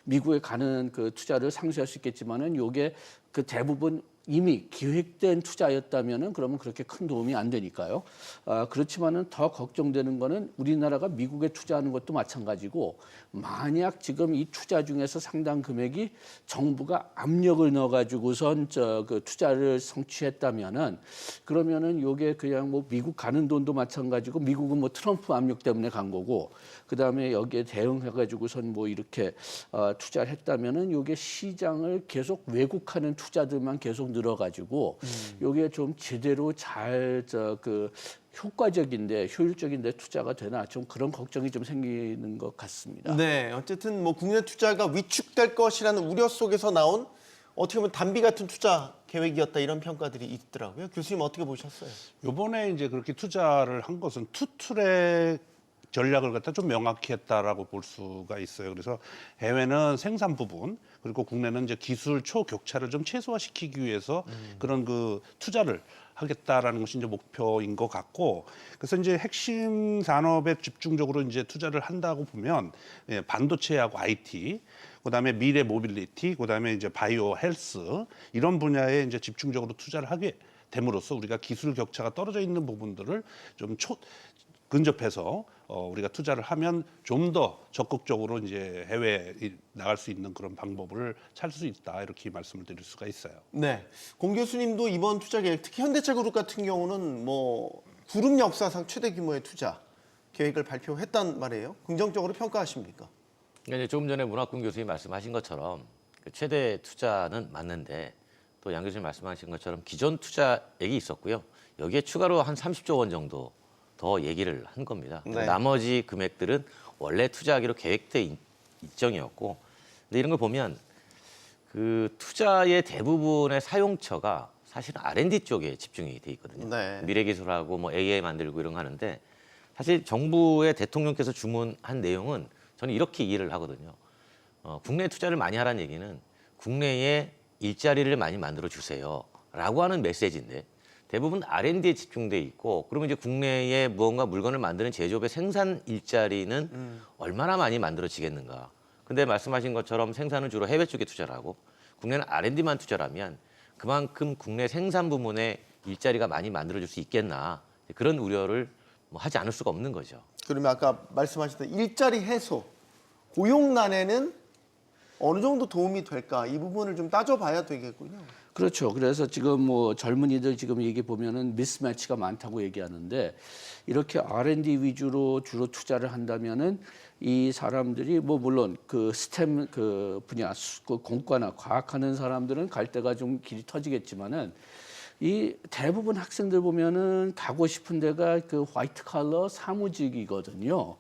미국에 가는 그 투자를 상쇄할 수 있겠지만은 요게 그 대부분 이미 기획된 투자였다면은 그러면 그렇게 큰 도움이 안 되니까요. 그렇지만은 더 걱정되는 거는 우리나라가 미국에 투자하는 것도 마찬가지고 만약 지금 이 투자 중에서 상당 금액이 정부가 압력을 넣어가지고선 그 투자를 성취했다면은 그러면은 요게 그냥 뭐 미국 가는 돈도 마찬가지고 미국은 뭐 트럼프 압력 때문에 간 거고 그 다음에 여기에 대응해가지고선 뭐 이렇게 투자를 했다면은 요게 시장을 계속 왜곡하는 투자들만 계속 늘어가지고 요게 좀 제대로 잘 효과적인데 효율적인데 투자가 되나 좀 그런 걱정이 좀 생기는 것 같습니다. 네, 어쨌든 뭐 국내 투자가 위축될 것이라는 우려 속에서 나온 어떻게 보면 단비 같은 투자 계획이었다 이런 평가들이 있더라고요. 교수님 어떻게 보셨어요? 이번에 이제 그렇게 투자를 한 것은 투트랙 전략을 갖다 좀 명확히 했다라고 볼 수가 있어요. 그래서 해외는 생산 부분 그리고 국내는 이제 기술 초격차를 좀 최소화시키기 위해서 그런 그 투자를 하겠다라는 것이 이제 목표인 것 같고 그래서 이제 핵심 산업에 집중적으로 이제 투자를 한다고 보면 반도체하고 IT 그다음에 미래 모빌리티 그다음에 이제 바이오 헬스 이런 분야에 이제 집중적으로 투자를 하게 됨으로써 우리가 기술 격차가 떨어져 있는 부분들을 좀 근접해서 우리가 투자를 하면 좀 더 적극적으로 이제 해외에 나갈 수 있는 그런 방법을 찾을 수 있다 이렇게 말씀을 드릴 수가 있어요. 네, 공 교수님도 이번 투자 계획, 특히 현대차그룹 같은 경우는 뭐 그룹 역사상 최대 규모의 투자 계획을 발표했단 말이에요. 긍정적으로 평가하십니까? 그러니까 이제 조금 전에 문학군 교수님이 말씀하신 것처럼 그 최대 투자는 맞는데 또 양 교수님 말씀하신 것처럼 기존 투자액이 있었고요. 여기에 추가로 한 30조 원 정도 더 얘기를 한 겁니다. 네. 나머지 금액들은 원래 투자하기로 계획된 일정이었고, 근데 이런 걸 보면 그 투자의 대부분의 사용처가 사실은 R&D 쪽에 집중이 돼 있거든요. 네. 미래기술하고 뭐 AI 만들고 이런 거 하는데 사실 정부의 대통령께서 주문한 내용은 저는 이렇게 이해를 하거든요. 국내 투자를 많이 하라는 얘기는 국내에 일자리를 많이 만들어 주세요. 라고 하는 메시지인데 대부분 R&D에 집중돼 있고 그러면 이제 국내에 무언가 물건을 만드는 제조업의 생산 일자리는 얼마나 많이 만들어지겠는가. 근데 말씀하신 것처럼 생산은 주로 해외 쪽에 투자를 하고 국내는 R&D만 투자라면 그만큼 국내 생산 부문에 일자리가 많이 만들어질 수 있겠나. 그런 우려를 뭐 하지 않을 수가 없는 거죠. 그러면 아까 말씀하셨던 일자리 해소, 고용난에는 어느 정도 도움이 될까? 이 부분을 좀 따져봐야 되겠군요. 그렇죠. 그래서 지금 뭐 젊은이들 지금 얘기 보면은 미스매치가 많다고 얘기하는데 이렇게 R&D 위주로 주로 투자를 한다면은 이 사람들이 뭐 물론 그 스템 그 분야 그 공과나 과학하는 사람들은 갈 데가 좀 길이 터지겠지만은 이 대부분 학생들 보면은 가고 싶은 데가 그 화이트 칼러 사무직이거든요.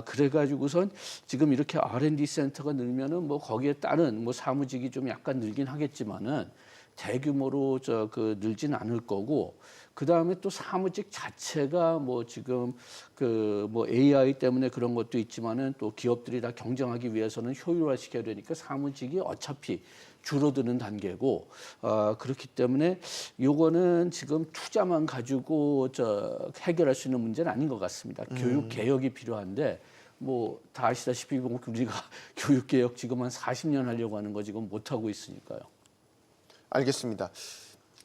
그래가지고선 지금 이렇게 R&D 센터가 늘면은 뭐 거기에 따른 뭐 사무직이 좀 약간 늘긴 하겠지만은 대규모로 늘진 않을 거고 그 다음에 또 사무직 자체가 뭐 지금 그 뭐 AI 때문에 그런 것도 있지만은 또 기업들이 다 경쟁하기 위해서는 효율화시켜야 되니까 사무직이 어차피 줄어드는 단계고 그렇기 때문에 요거는 지금 투자만 가지고 해결할 수 있는 문제는 아닌 것 같습니다. 교육 개혁이 필요한데 뭐 다 아시다시피 우리가 교육 개혁 지금 한 40년 하려고 하는 거 지금 못 하고 있으니까요. 알겠습니다.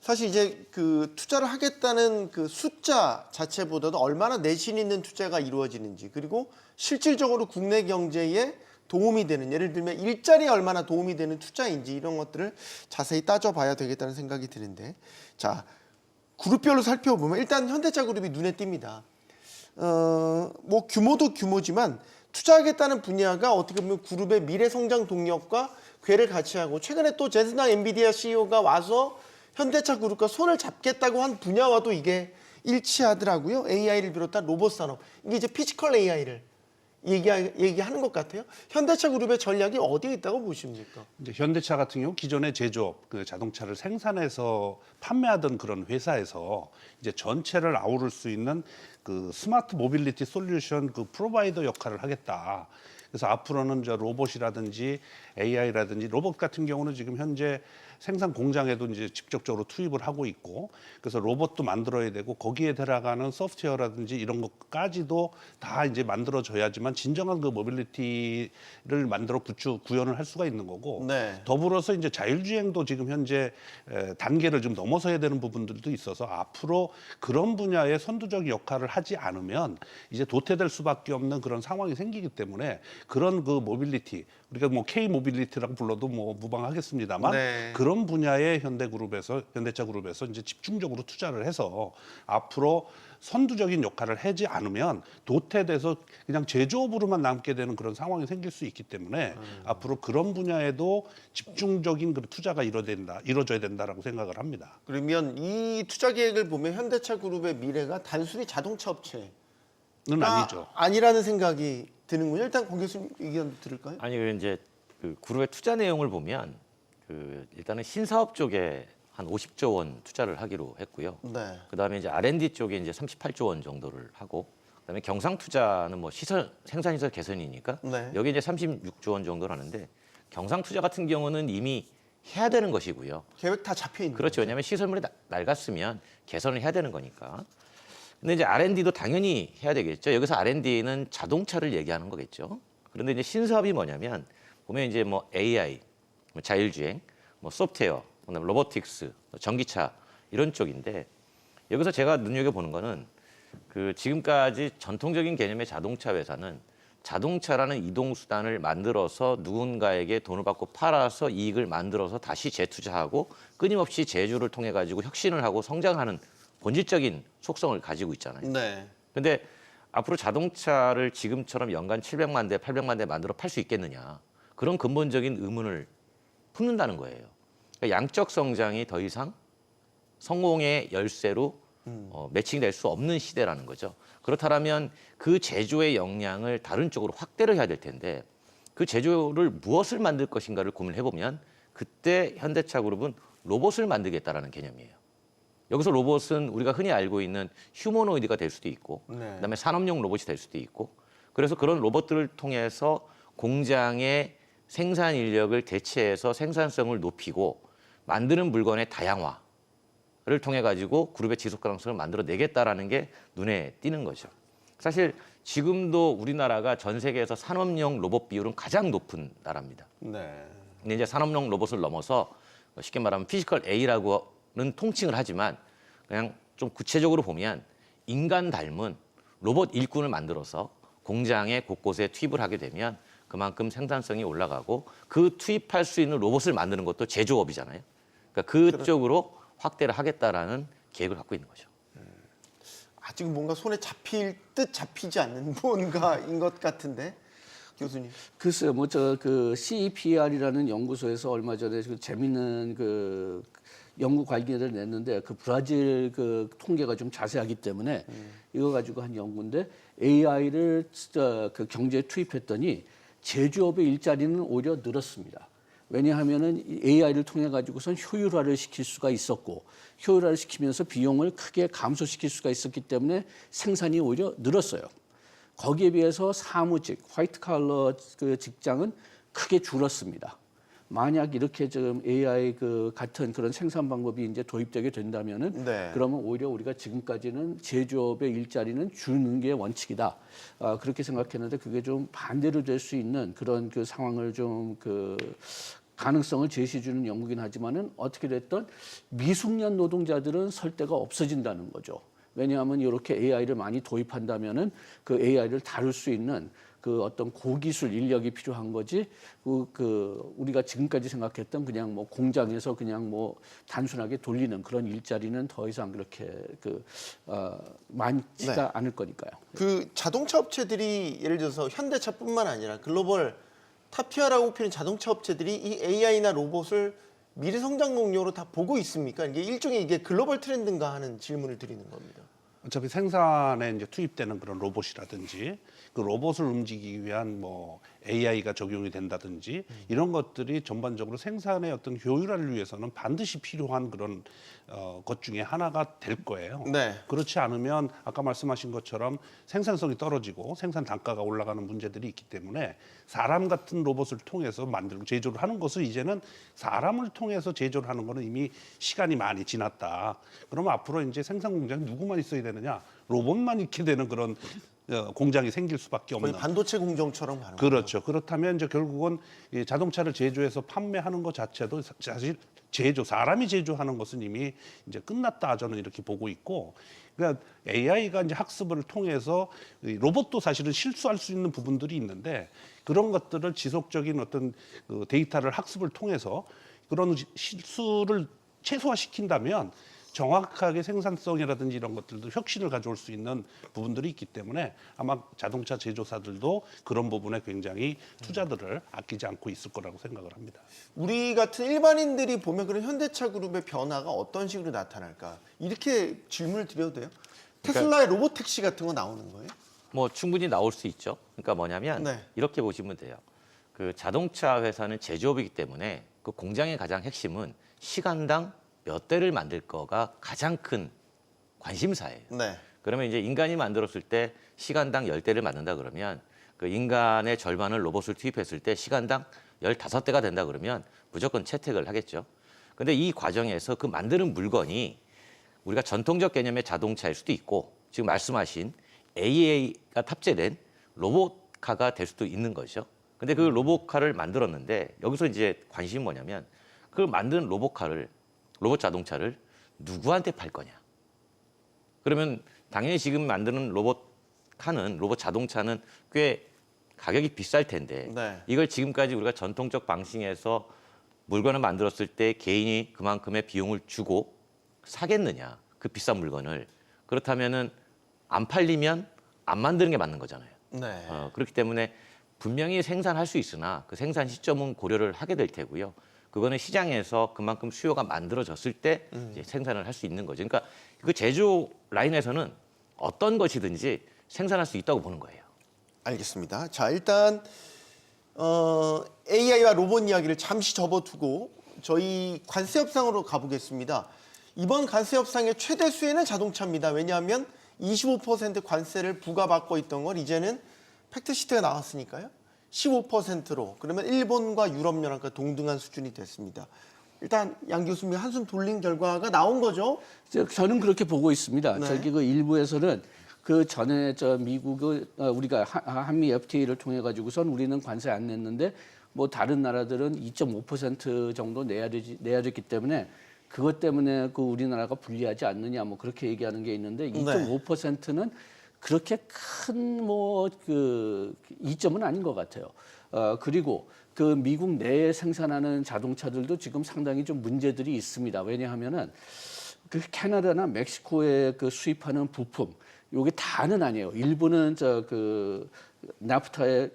사실 이제 그 투자를 하겠다는 그 숫자 자체보다도 얼마나 내신 있는 투자가 이루어지는지 그리고 실질적으로 국내 경제에 도움이 되는 예를 들면 일자리에 얼마나 도움이 되는 투자인지 이런 것들을 자세히 따져봐야 되겠다는 생각이 드는데 자 그룹별로 살펴보면 일단 현대차그룹이 눈에 띕니다. 뭐 규모도 규모지만 투자하겠다는 분야가 어떻게 보면 그룹의 미래 성장 동력과 궤를 같이 하고 최근에 또 제스나 엔비디아 CEO가 와서 현대차그룹과 손을 잡겠다고 한 분야와도 이게 일치하더라고요. AI를 비롯한 로봇 산업 이게 이제 피지컬 AI를 얘기하는 것 같아요. 현대차그룹의 전략이 어디에 있다고 보십니까? 이제 현대차 같은 경우 기존의 제조업, 그 자동차를 생산해서 판매하던 그런 회사에서 이제 전체를 아우를 수 있는 그 스마트 모빌리티 솔루션 그 프로바이더 역할을 하겠다. 그래서 앞으로는 저 로봇이라든지 AI라든지 로봇 같은 경우는 지금 현재 생산 공장에도 이제 직접적으로 투입을 하고 있고 그래서 로봇도 만들어야 되고 거기에 들어가는 소프트웨어라든지 이런 것까지도 다 이제 만들어져야지만 진정한 그 모빌리티를 만들어 구현을 할 수가 있는 거고 네. 더불어서 이제 자율주행도 지금 현재 단계를 좀 넘어서야 되는 부분들도 있어서 앞으로 그런 분야의 선두적 역할을 하지 않으면 이제 도태될 수밖에 없는 그런 상황이 생기기 때문에 그런 그 모빌리티 우리가 뭐 K 모빌리티라고 불러도 뭐 무방하겠습니다만 네. 그런 분야의 현대차그룹에서 이제 집중적으로 투자를 해서 앞으로 선두적인 역할을 하지 않으면 도태돼서 그냥 제조업으로만 남게 되는 그런 상황이 생길 수 있기 때문에 앞으로 그런 분야에도 집중적인 그런 투자가 이루어져야 된다라고 생각을 합니다. 그러면 이 투자 계획을 보면 현대차그룹의 미래가 단순히 자동차 업체는 아니죠. 아니라는 생각이 드는군요. 일단 권 교수님 의견 들을까요? 아니 그 이제 그 그룹의 투자 내용을 보면 그 일단은 신사업 쪽에 한 50조 원 투자를 하기로 했고요. 네. 그다음에 이제 R&D 쪽에 이제 38조 원 정도를 하고 그다음에 경상 투자는 뭐 생산 시설 개선이니까 네. 여기 이제 36조 원 정도를 하는데 경상 투자 같은 경우는 이미 해야 되는 것이고요. 계획 다 잡혀 있는 그렇죠. 왜냐하면 시설물이 낡았으면 개선을 해야 되는 거니까. 근데 이제 R&D도 당연히 해야 되겠죠. 여기서 R&D는 자동차를 얘기하는 거겠죠. 그런데 이제 신사업이 뭐냐면 보면 이제 뭐 AI, 뭐 자율주행, 뭐 소프트웨어, 그다음에 로보틱스, 전기차 이런 쪽인데 여기서 제가 눈여겨 보는 거는 그 지금까지 전통적인 개념의 자동차 회사는 자동차라는 이동 수단을 만들어서 누군가에게 돈을 받고 팔아서 이익을 만들어서 다시 재투자하고 끊임없이 제조를 통해 가지고 혁신을 하고 성장하는 본질적인 속성을 가지고 있잖아요. 네. 근데 앞으로 자동차를 지금처럼 연간 700만 대, 800만 대 만들어 팔 수 있겠느냐. 그런 근본적인 의문을 품는다는 거예요. 그러니까 양적 성장이 더 이상 성공의 열쇠로 매칭될 수 없는 시대라는 거죠. 그렇다면 그 제조의 역량을 다른 쪽으로 확대를 해야 될 텐데 그 제조를 무엇을 만들 것인가를 고민해 보면 그때 현대차그룹은 로봇을 만들겠다라는 개념이에요. 여기서 로봇은 우리가 흔히 알고 있는 휴머노이드가 될 수도 있고 네. 그다음에 산업용 로봇이 될 수도 있고 그래서 그런 로봇들을 통해서 공장의 생산 인력을 대체해서 생산성을 높이고 만드는 물건의 다양화 통해 가지고 그룹의 지속 가능성을 만들어내겠다라는 게 눈에 띄는 거죠. 사실 지금도 우리나라가 전 세계에서 산업용 로봇 비율은 가장 높은 나라입니다. 네. 근데 이제 산업용 로봇을 넘어서 쉽게 말하면 피지컬 A라고는 통칭을 하지만 그냥 좀 구체적으로 보면 인간 닮은 로봇 일꾼을 만들어서 공장의 곳곳에 투입을 하게 되면 그만큼 생산성이 올라가고 그 투입할 수 있는 로봇을 만드는 것도 제조업이잖아요. 그러니까 그쪽으로 확대를 하겠다라는 계획을 갖고 있는 거죠. 아직 뭔가 손에 잡힐 듯 잡히지 않는 뭔가인 것 같은데 교수님. 글쎄요, 뭐 저 그 CEPR이라는 연구소에서 얼마 전에 그 재밌는 그 연구 관계를 냈는데 그 브라질 그 통계가 좀 자세하기 때문에 이거 가지고 한 연구인데 AI를 그 경제에 투입했더니 제조업의 일자리는 오히려 늘었습니다. 왜냐하면은 AI를 통해 가지고선 효율화를 시킬 수가 있었고 효율화를 시키면서 비용을 크게 감소시킬 수가 있었기 때문에 생산이 오히려 늘었어요. 거기에 비해서 사무직, 화이트 칼러 그 직장은 크게 줄었습니다. 만약 이렇게 지금 AI 그 같은 그런 생산 방법이 이제 도입되게 된다면은 네. 그러면 오히려 우리가 지금까지는 제조업의 일자리는 주는 게 원칙이다. 그렇게 생각했는데 그게 좀 반대로 될 수 있는 그런 그 상황을 좀 그 가능성을 제시해 주는 연구긴 하지만은 어떻게 됐든 미숙련 노동자들은 설 데가 없어진다는 거죠. 왜냐하면 이렇게 AI를 많이 도입한다면은 그 AI를 다룰 수 있는 그 어떤 고기술 인력이 필요한 거지 그 우리가 지금까지 생각했던 그냥 뭐 공장에서 그냥 뭐 단순하게 돌리는 그런 일자리는 더 이상 그렇게 많지가 네. 않을 거니까요. 그 자동차 업체들이 예를 들어서 현대차뿐만 아니라 글로벌 탑티어라고 꼽히는 자동차 업체들이 이 AI나 로봇을 미래 성장 동력으로 다 보고 있습니까? 이게 일종의 이게 글로벌 트렌드인가 하는 질문을 드리는 겁니다. 어차피 생산에 이제 투입되는 그런 로봇이라든지 그 로봇을 움직이기 위한 뭐 AI가 적용이 된다든지 이런 것들이 전반적으로 생산의 어떤 효율화를 위해서는 반드시 필요한 그런 것 중에 하나가 될 거예요. 네. 그렇지 않으면 아까 말씀하신 것처럼 생산성이 떨어지고 생산 단가가 올라가는 문제들이 있기 때문에 사람 같은 로봇을 통해서 만들고 제조를 하는 것을 이제는 사람을 통해서 제조를 하는 거는 이미 시간이 많이 지났다. 그러면 앞으로 이제 생산 공장에 누구만 있어야 되느냐? 로봇만 있게 되는 그런 공장이 생길 수밖에 거의 없는. 반도체 공정처럼 하는 거죠. 그렇죠. 그렇다면 이제 결국은 이 자동차를 제조해서 판매하는 것 자체도 사실 사람이 제조하는 것은 이미 이제 끝났다 저는 이렇게 보고 있고, 그러니까 AI가 이제 학습을 통해서 이 로봇도 사실은 실수할 수 있는 부분들이 있는데 그런 것들을 지속적인 어떤 그 데이터를 학습을 통해서 그런 실수를 최소화시킨다면 정확하게 생산성이라든지 이런 것들도 혁신을 가져올 수 있는 부분들이 있기 때문에 아마 자동차 제조사들도 그런 부분에 굉장히 투자들을 아끼지 않고 있을 거라고 생각을 합니다. 우리 같은 일반인들이 보면 그런 현대차 그룹의 변화가 어떤 식으로 나타날까? 이렇게 질문을 드려도 돼요? 테슬라의 로봇 택시 같은 거 나오는 거예요? 뭐 충분히 나올 수 있죠. 그러니까 뭐냐면 네. 이렇게 보시면 돼요. 그 자동차 회사는 제조업이기 때문에 그 공장의 가장 핵심은 시간당 몇 대를 만들 거가 가장 큰 관심사예요. 네. 그러면 이제 인간이 만들었을 때 시간당 10대를 만든다 그러면 그 인간의 절반을 로봇을 투입했을 때 시간당 15대가 된다 그러면 무조건 채택을 하겠죠. 근데 이 과정에서 그 만드는 물건이 우리가 전통적 개념의 자동차일 수도 있고 지금 말씀하신 AI가 탑재된 로봇카가 될 수도 있는 거죠. 근데 그 로봇카를 만들었는데 여기서 이제 관심이 뭐냐면 그걸 만든 로봇 자동차를 누구한테 팔 거냐. 그러면 당연히 지금 만드는 로봇 자동차는 꽤 가격이 비쌀 텐데 네. 이걸 지금까지 우리가 전통적 방식에서 물건을 만들었을 때 개인이 그만큼의 비용을 주고 사겠느냐. 그 비싼 물건을. 그렇다면은 안 팔리면 안 만드는 게 맞는 거잖아요. 네. 그렇기 때문에 분명히 생산할 수 있으나 그 생산 시점은 고려를 하게 될 테고요. 그거는 시장에서 그만큼 수요가 만들어졌을 때 이제 생산을 할 수 있는 거죠. 그러니까 그 제조 라인에서는 어떤 것이든지 생산할 수 있다고 보는 거예요. 알겠습니다. 자, 일단 AI와 로봇 이야기를 잠시 접어두고 저희 관세 협상으로 가보겠습니다. 이번 관세 협상의 최대 수혜는 자동차입니다. 왜냐하면 25% 관세를 부과받고 있던 걸 이제는 팩트시트가 나왔으니까요. 15%로 그러면 일본과 유럽연합과 동등한 수준이 됐습니다. 일단 양 교수님이 한숨 돌린 결과가 나온 거죠. 저는 그렇게 보고 있습니다. 네. 저기 그 일부에서는 그 전에 저 미국의 우리가 한미 FTA를 통해 가지고선 우리는 관세 안 냈는데 뭐 다른 나라들은 2.5% 정도 내야 됐기 때문에 그것 때문에 그 우리나라가 불리하지 않느냐 뭐 그렇게 얘기하는 게 있는데 2.5%는 그렇게 큰 뭐 그 이점은 아닌 것 같아요. 그리고 그 미국 내에 생산하는 자동차들도 지금 상당히 좀 문제들이 있습니다. 왜냐하면은 그 캐나다나 멕시코에 그 수입하는 부품 요게 다는 아니에요. 일부는 저 그 나프타에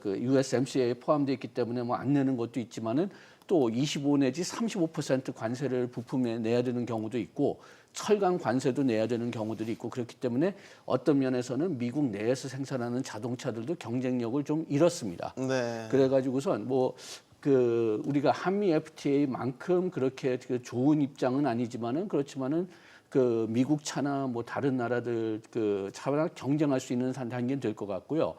그 USMCA에 포함되어 있기 때문에 뭐 안 내는 것도 있지만은 또 25 내지 35% 관세를 부품에 내야 되는 경우도 있고 철강 관세도 내야 되는 경우들이 있고 그렇기 때문에 어떤 면에서는 미국 내에서 생산하는 자동차들도 경쟁력을 좀 잃었습니다. 네. 그래가지고선 뭐 그 우리가 한미 FTA만큼 그렇게 그 좋은 입장은 아니지만은 그렇지만은 그 미국 차나 뭐 다른 나라들 그 차랑 경쟁할 수 있는 단계는 될 것 같고요.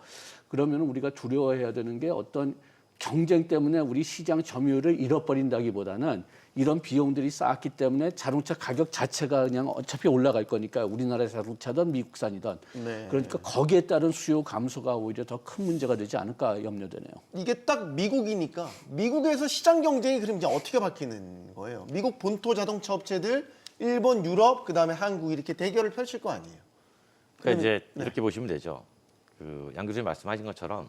그러면 우리가 두려워해야 되는 게 어떤 경쟁 때문에 우리 시장 점유율을 잃어버린다기보다는 이런 비용들이 쌓았기 때문에 자동차 가격 자체가 그냥 어차피 올라갈 거니까 우리나라 자동차든 미국산이든 네. 그러니까 거기에 따른 수요 감소가 오히려 더 큰 문제가 되지 않을까 염려되네요. 이게 딱 미국이니까 미국에서 시장 경쟁이 그럼 이제 어떻게 바뀌는 거예요? 미국 본토 자동차 업체들, 일본, 유럽, 그다음에 한국 이렇게 대결을 펼칠 거 아니에요? 그러니까 이제 네. 이렇게 보시면 되죠. 그 양 교수님 말씀하신 것처럼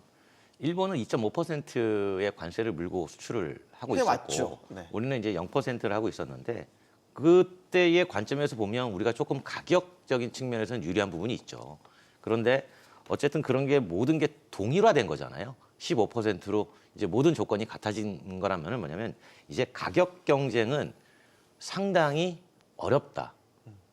일본은 2.5%의 관세를 물고 수출을 하고 있었고 해왔죠. 네. 우리는 이제 0%를 하고 있었는데 그때의 관점에서 보면 우리가 조금 가격적인 측면에서는 유리한 부분이 있죠. 그런데 어쨌든 그런 게 모든 게 동일화된 거잖아요. 15%로 이제 모든 조건이 같아진 거라면 뭐냐면 이제 가격 경쟁은 상당히 어렵다.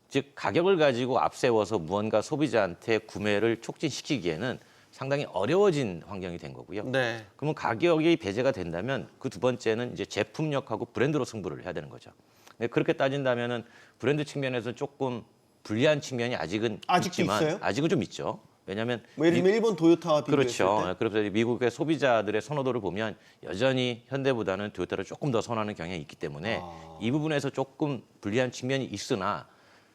즉 가격을 가지고 앞세워서 무언가 소비자한테 구매를 촉진시키기에는 상당히 어려워진 환경이 된 거고요. 네. 그러면 가격이 배제가 된다면 그 두 번째는 이제 제품력하고 브랜드로 승부를 해야 되는 거죠. 근데 그렇게 따진다면은 브랜드 측면에서 조금 불리한 측면이 아직은 아직도 있지만 있어요? 아직은 좀 있죠. 왜냐하면 뭐 예를 들면 일본 도요타와 비교했을 그렇죠. 때 그래서 미국의 소비자들의 선호도를 보면 여전히 현대보다는 토요타를 조금 더 선호하는 경향이 있기 때문에 이 부분에서 조금 불리한 측면이 있으나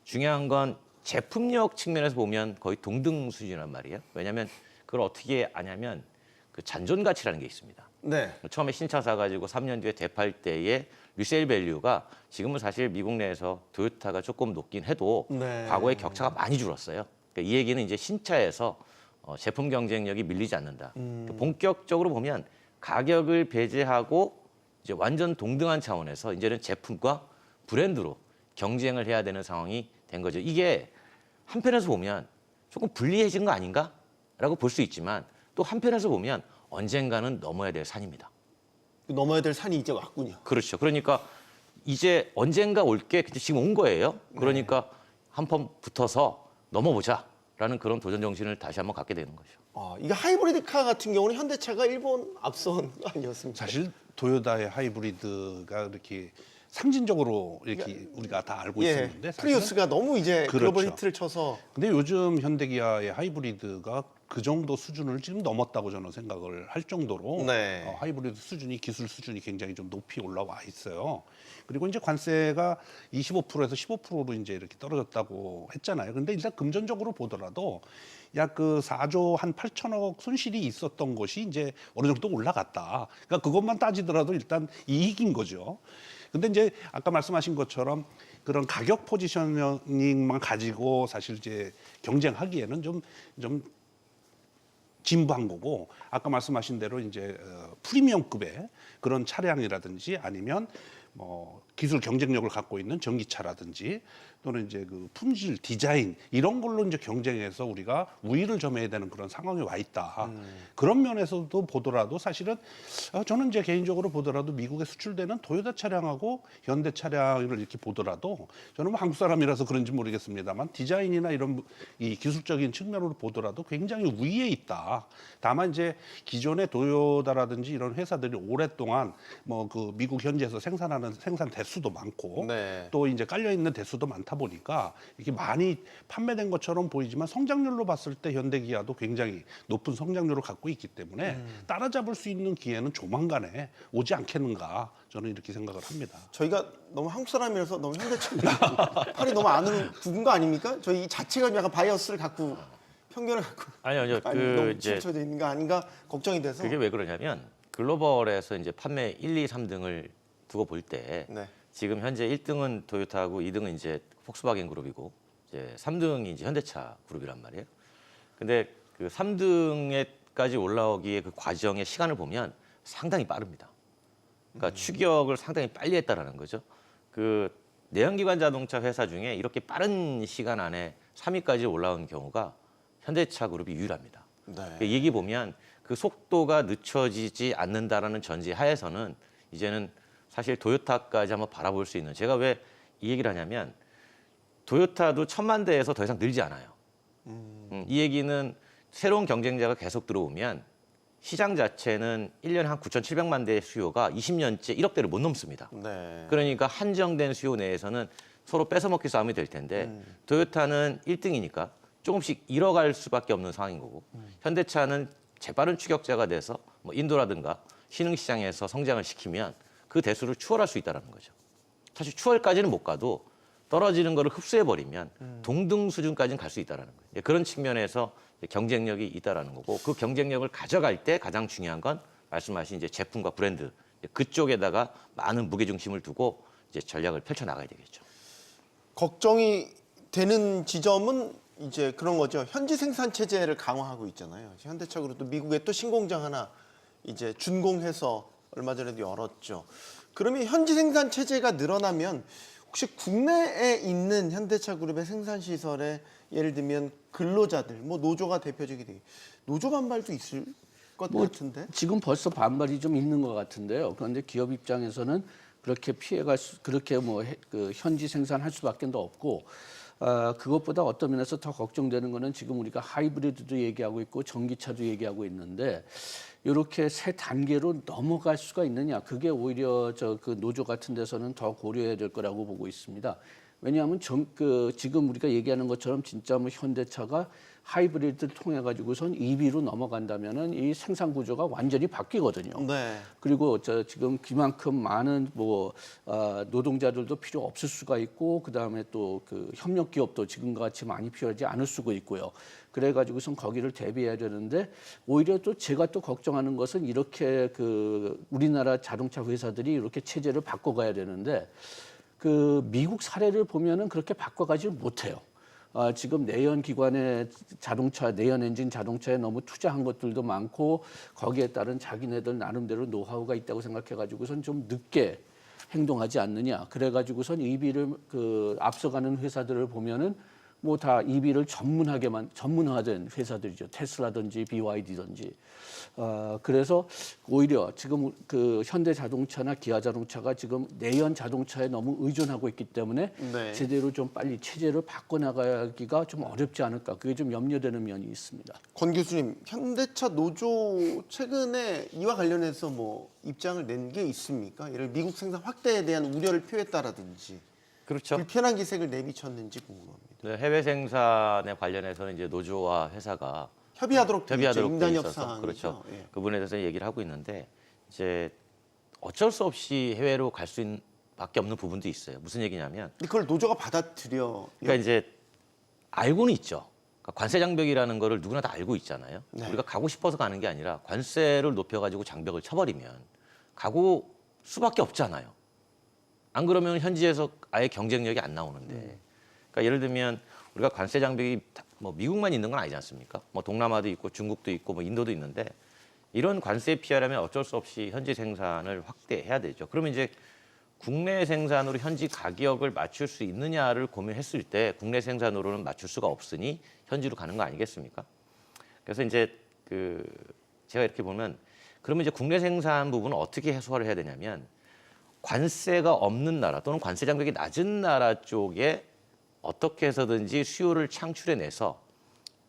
중요한 건 제품력 측면에서 보면 거의 동등 수준이란 말이에요. 왜냐하면 그걸 어떻게 아냐면 그 잔존 가치라는 게 있습니다. 네. 처음에 신차 사가지고 3년 뒤에 되팔 때의 리세일 밸류가 지금은 사실 미국 내에서 토요타가 조금 높긴 해도 네. 과거에 격차가 많이 줄었어요. 그러니까 이 얘기는 이제 신차에서 제품 경쟁력이 밀리지 않는다. 본격적으로 보면 가격을 배제하고 이제 완전 동등한 차원에서 이제는 제품과 브랜드로 경쟁을 해야 되는 상황이 된 거죠. 이게 한편에서 보면 조금 불리해진 거 아닌가라고 볼 수 있지만 또 한편에서 보면 언젠가는 넘어야 될 산입니다. 넘어야 될 산이 이제 왔군요. 그렇죠. 그러니까 이제 언젠가 올 게 지금 온 거예요. 그러니까 한 번 붙어서 넘어보자라는 그런 도전 정신을 다시 한번 갖게 되는 거죠. 이게 하이브리드카 같은 경우는 현대차가 일본 앞선 거 아니었습니까? 사실 토요타의 하이브리드가 이렇게 상징적으로 이렇게 우리가 다 알고 예, 있었는데 사실은 프리우스가 너무 이제 그렇죠. 글로벌 히트를 쳐서 근데 요즘 현대기아의 하이브리드가 그 정도 수준을 지금 넘었다고 저는 생각을 할 정도로 네. 하이브리드 수준이 기술 수준이 굉장히 좀 높이 올라와 있어요. 그리고 이제 관세가 25%에서 15%로 이제 이렇게 떨어졌다고 했잖아요. 근데 일단 금전적으로 보더라도 약 그 4조 한 8천억 손실이 있었던 것이 이제 어느 정도 올라갔다. 그러니까 그것만 따지더라도 일단 이익인 거죠. 근데 이제 아까 말씀하신 것처럼 그런 가격 포지셔닝만 가지고 사실 이제 경쟁하기에는 좀 진부한 거고 아까 말씀하신 대로 이제 프리미엄급의 그런 차량이라든지 아니면 뭐 기술 경쟁력을 갖고 있는 전기차라든지 또는 이제 그 품질 디자인 이런 걸로 이제 경쟁해서 우리가 우위를 점해야 되는 그런 상황에 와 있다. 그런 면에서도 보더라도 사실은 저는 이제 개인적으로 보더라도 미국에 수출되는 토요타 차량하고 현대 차량을 이렇게 보더라도 저는 뭐 한국 사람이라서 그런지 모르겠습니다만 디자인이나 이런 이 기술적인 측면으로 보더라도 굉장히 우위에 있다. 다만 이제 기존의 도요타라든지 이런 회사들이 오랫동안 뭐 그 미국 현지에서 생산하는 생산하는 생산 대수도 많고 네. 또 이제 깔려 있는 대수도 많다 보니까 이게 많이 판매된 것처럼 보이지만 성장률로 봤을 때 현대기아도 굉장히 높은 성장률을 갖고 있기 때문에 따라잡을 수 있는 기회는 조만간에 오지 않겠는가 저는 이렇게 생각을 합니다. 저희가 너무 한국 사람이라서 너무 현대적인 팔이 너무 안으로 굽은 거 아닙니까? 저희 이 자체가 약간 바이어스를 갖고 편견을 갖고 아니요, 너무 이제 치우쳐져 있는 거 아닌가 걱정이 돼서. 그게 왜 그러냐면 글로벌에서 이제 판매 1, 2, 3등을 두고 볼 때 네. 지금 현재 1등은 토요타고 2등은 이제 폭스바겐 그룹이고 이제 3등이 이제 현대차 그룹이란 말이에요. 근데 그 3등에까지 올라오기에 그 과정의 시간을 보면 상당히 빠릅니다. 그러니까 추격을 상당히 빨리 했다라는 거죠. 그 내연기관 자동차 회사 중에 이렇게 빠른 시간 안에 3위까지 올라온 경우가 현대차 그룹이 유일합니다. 네. 그 얘기 보면 그 속도가 늦춰지지 않는다라는 전제 하에서는 이제는 사실 도요타까지 한번 바라볼 수 있는, 제가 왜 이 얘기를 하냐면 도요타도 1000만 대에서 더 이상 늘지 않아요. 이 얘기는 새로운 경쟁자가 계속 들어오면 시장 자체는 1년에 한 9,700만 대의 수요가 20년째 1억 대를 못 넘습니다. 네. 그러니까 한정된 수요 내에서는 서로 뺏어먹기 싸움이 될 텐데 도요타는 1등이니까 조금씩 잃어갈 수밖에 없는 상황인 거고 현대차는 재빠른 추격자가 돼서 뭐 인도라든가 신흥시장에서 성장을 시키면 그 대수를 추월할 수 있다는 거죠. 사실 추월까지는 못 가도 떨어지는 거를 흡수해버리면 동등 수준까지는 갈 수 있다는 거예요. 그런 측면에서 경쟁력이 있다는 거고 그 경쟁력을 가져갈 때 가장 중요한 건 말씀하신 이제 제품과 브랜드 그쪽에다가 많은 무게중심을 두고 이제 전략을 펼쳐나가야 되겠죠. 걱정이 되는 지점은 이제 그런 거죠. 현지 생산 체제를 강화하고 있잖아요. 현대차 그룹도 미국에 또 신공장 하나 이제 준공해서 얼마 전에도 열었죠. 그러면 현지 생산 체제가 늘어나면 혹시 국내에 있는 현대차 그룹의 생산 시설에 예를 들면 근로자들, 뭐 노조가 대표적이 되게 노조 반발도 있을 것 같은데. 지금 벌써 반발이 좀 있는 것 같은데요. 그런데 기업 입장에서는 그렇게 그렇게 그 현지 생산할 수밖에 더 없고. 그것보다 어떤 면에서 더 걱정되는 거는 지금 우리가 하이브리드도 얘기하고 있고 전기차도 얘기하고 있는데 이렇게 세 단계로 넘어갈 수가 있느냐, 그게 오히려 그 노조 같은 데서는 더 고려해야 될 거라고 보고 있습니다. 왜냐하면 지금 우리가 얘기하는 것처럼 진짜 뭐 현대차가 하이브리드를 통해 가지고선 EV로 넘어간다면은 이 생산 구조가 완전히 바뀌거든요. 네. 그리고 지금 그만큼 많은 노동자들도 필요 없을 수가 있고, 그 다음에 또 그 협력 기업도 지금과 같이 많이 필요하지 않을 수가 있고요. 그래가지고선 거기를 대비해야 되는데 오히려 또 제가 또 걱정하는 것은 이렇게 그 우리나라 자동차 회사들이 이렇게 체제를 바꿔가야 되는데 그 미국 사례를 보면은 그렇게 바꿔가지 못해요. 지금 내연 기관의 자동차, 내연 엔진 자동차에 너무 투자한 것들도 많고 거기에 따른 자기네들 나름대로 노하우가 있다고 생각해가지고선 좀 늦게 행동하지 않느냐. 그래가지고선 EV를 앞서가는 회사들을 보면은 뭐 다 EV를 전문화된 회사들이죠. 테슬라든지 BYD든지. 그래서 오히려 지금 그 현대 자동차나 기아 자동차가 지금 내연 자동차에 너무 의존하고 있기 때문에 네. 제대로 좀 빨리 체제를 바꿔나가기가 좀 어렵지 않을까. 그게 좀 염려되는 면이 있습니다. 권 교수님, 현대차 노조 최근에 이와 관련해서 뭐 입장을 낸 게 있습니까? 예를 미국 생산 확대에 대한 우려를 표했다라든지 그렇죠. 불편한 기색을 내비쳤는지 궁금합니다. 네, 해외 생산에 관련해서는 이제 노조와 회사가 협의하도록 돼 있죠. 돼 인간협 있어서 사항이죠. 그렇죠. 예. 그 부분에 대해서 얘기를 하고 있는데 이제 어쩔 수 없이 해외로 갈 수밖에 없는 부분도 있어요. 무슨 얘기냐면 근데 그걸 노조가 받아들여. 그러니까 이제 알고는 있죠. 그러니까 관세 장벽이라는 거를 누구나 다 알고 있잖아요. 네. 우리가 가고 싶어서 가는 게 아니라 관세를 높여가지고 장벽을 쳐버리면 가고 수밖에 없잖아요. 안 그러면 현지에서 아예 경쟁력이 안 나오는데. 그러니까 예를 들면 우리가 관세 장벽이 뭐 미국만 있는 건 아니지 않습니까? 뭐 동남아도 있고 중국도 있고 뭐 인도도 있는데 이런 관세 피하려면 어쩔 수 없이 현지 생산을 확대해야 되죠. 그러면 이제 국내 생산으로 현지 가격을 맞출 수 있느냐를 고민했을 때 국내 생산으로는 맞출 수가 없으니 현지로 가는 거 아니겠습니까? 그래서 이제 제가 이렇게 보면 그러면 이제 국내 생산 부분은 어떻게 해소를 해야 되냐면 관세가 없는 나라 또는 관세 장벽이 낮은 나라 쪽에 어떻게 해서든지 수요를 창출해내서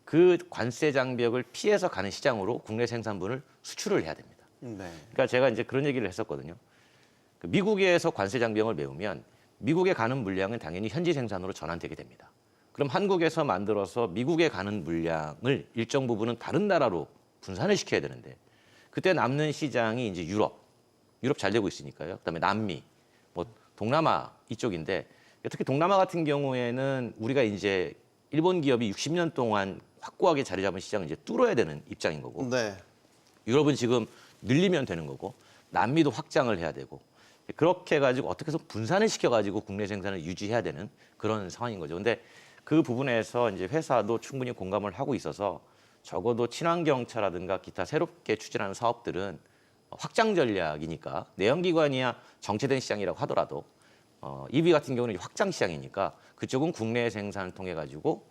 그 관세 장벽을 피해서 가는 시장으로 국내 생산분을 수출을 해야 됩니다. 네. 그러니까 제가 이제 그런 얘기를 했었거든요. 그 미국에서 관세 장벽을 메우면 미국에 가는 물량은 당연히 현지 생산으로 전환되게 됩니다. 그럼 한국에서 만들어서 미국에 가는 물량을 일정 부분은 다른 나라로 분산을 시켜야 되는데 그때 남는 시장이 이제 유럽 잘 되고 있으니까요. 그다음에 남미, 뭐 동남아 이쪽인데 특히 동남아 같은 경우에는 우리가 이제 일본 기업이 60년 동안 확고하게 자리 잡은 시장을 이제 뚫어야 되는 입장인 거고 네. 유럽은 지금 늘리면 되는 거고 남미도 확장을 해야 되고 그렇게 해가지고 어떻게 해서 분산을 시켜가지고 국내 생산을 유지해야 되는 그런 상황인 거죠. 근데 그 부분에서 이제 회사도 충분히 공감을 하고 있어서 적어도 친환경차라든가 기타 새롭게 추진하는 사업들은 확장 전략이니까 내연기관이야 정체된 시장이라고 하더라도 EV 같은 경우는 확장 시장이니까 그쪽은 국내 생산을 통해 가지고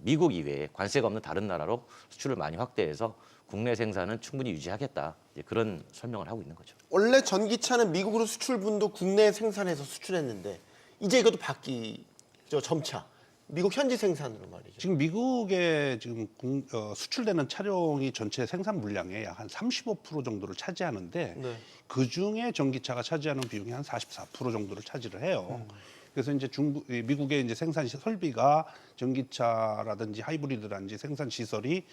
미국 이외에 관세가 없는 다른 나라로 수출을 많이 확대해서 국내 생산은 충분히 유지하겠다. 이제 그런 설명을 하고 있는 거죠. 원래 전기차는 미국으로 수출분도 국내에 생산해서 수출했는데 이제 이것도 바뀌죠. 점차 미국 현지 생산으로 말이죠. 지금 미국에 지금 수출되는 차량이 전체 생산 물량의 약 한 35% 정도를 차지하는데 네. 그 중에 전기차가 차지하는 비용이 한 44% 정도를 차지를 해요. 그래서 이제 미국의 이제 생산 설비가 전기차라든지 하이브리드라든지 생산 시설이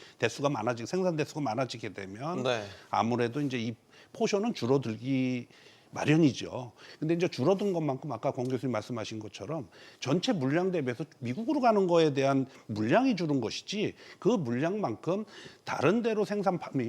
생산 대수가 많아지게 되면 네. 아무래도 이제 이 포션은 줄어들기 마련이죠. 근데 이제 줄어든 것만큼 아까 권 교수님 말씀하신 것처럼 전체 물량 대비해서 미국으로 가는 거에 대한 물량이 줄은 것이지 그 물량만큼 다른 데로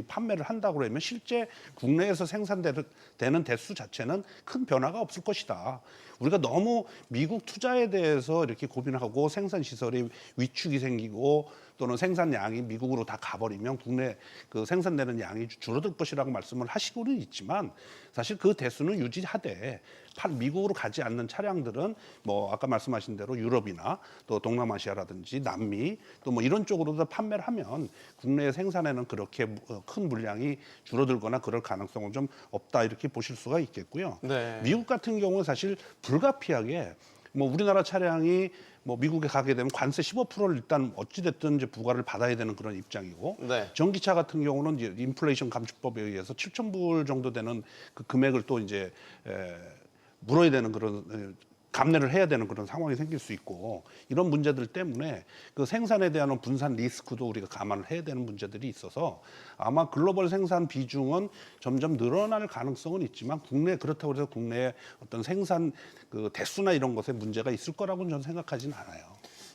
판매를 한다고 그러면 실제 국내에서 생산되는 대수 자체는 큰 변화가 없을 것이다. 우리가 너무 미국 투자에 대해서 이렇게 고민하고 생산 시설이 위축이 생기고 또는 생산량이 미국으로 다 가버리면 국내 그 생산되는 양이 줄어들 것이라고 말씀을 하시고는 있지만 사실 그 대수는 유지하되 미국으로 가지 않는 차량들은 뭐 아까 말씀하신 대로 유럽이나 또 동남아시아라든지 남미 또 뭐 이런 쪽으로도 판매를 하면 국내 생산에는 그렇게 큰 물량이 줄어들거나 그럴 가능성은 좀 없다 이렇게 보실 수가 있겠고요. 네. 미국 같은 경우는 사실 불가피하게 뭐 우리나라 차량이 뭐 미국에 가게 되면 관세 15%를 일단 어찌됐든 이제 부과를 받아야 되는 그런 입장이고 네. 전기차 같은 경우는 이제 인플레이션 감축법에 의해서 7,000불 정도 되는 그 금액을 또 이제 물어야 되는 그런 감내를 해야 되는 그런 상황이 생길 수 있고 이런 문제들 때문에 그 생산에 대한 분산 리스크도 우리가 감안을 해야 되는 문제들이 있어서 아마 글로벌 생산 비중은 점점 늘어날 가능성은 있지만 그렇다고 해서 국내의 어떤 생산 그 대수나 이런 것에 문제가 있을 거라고는 저는 생각하지는 않아요.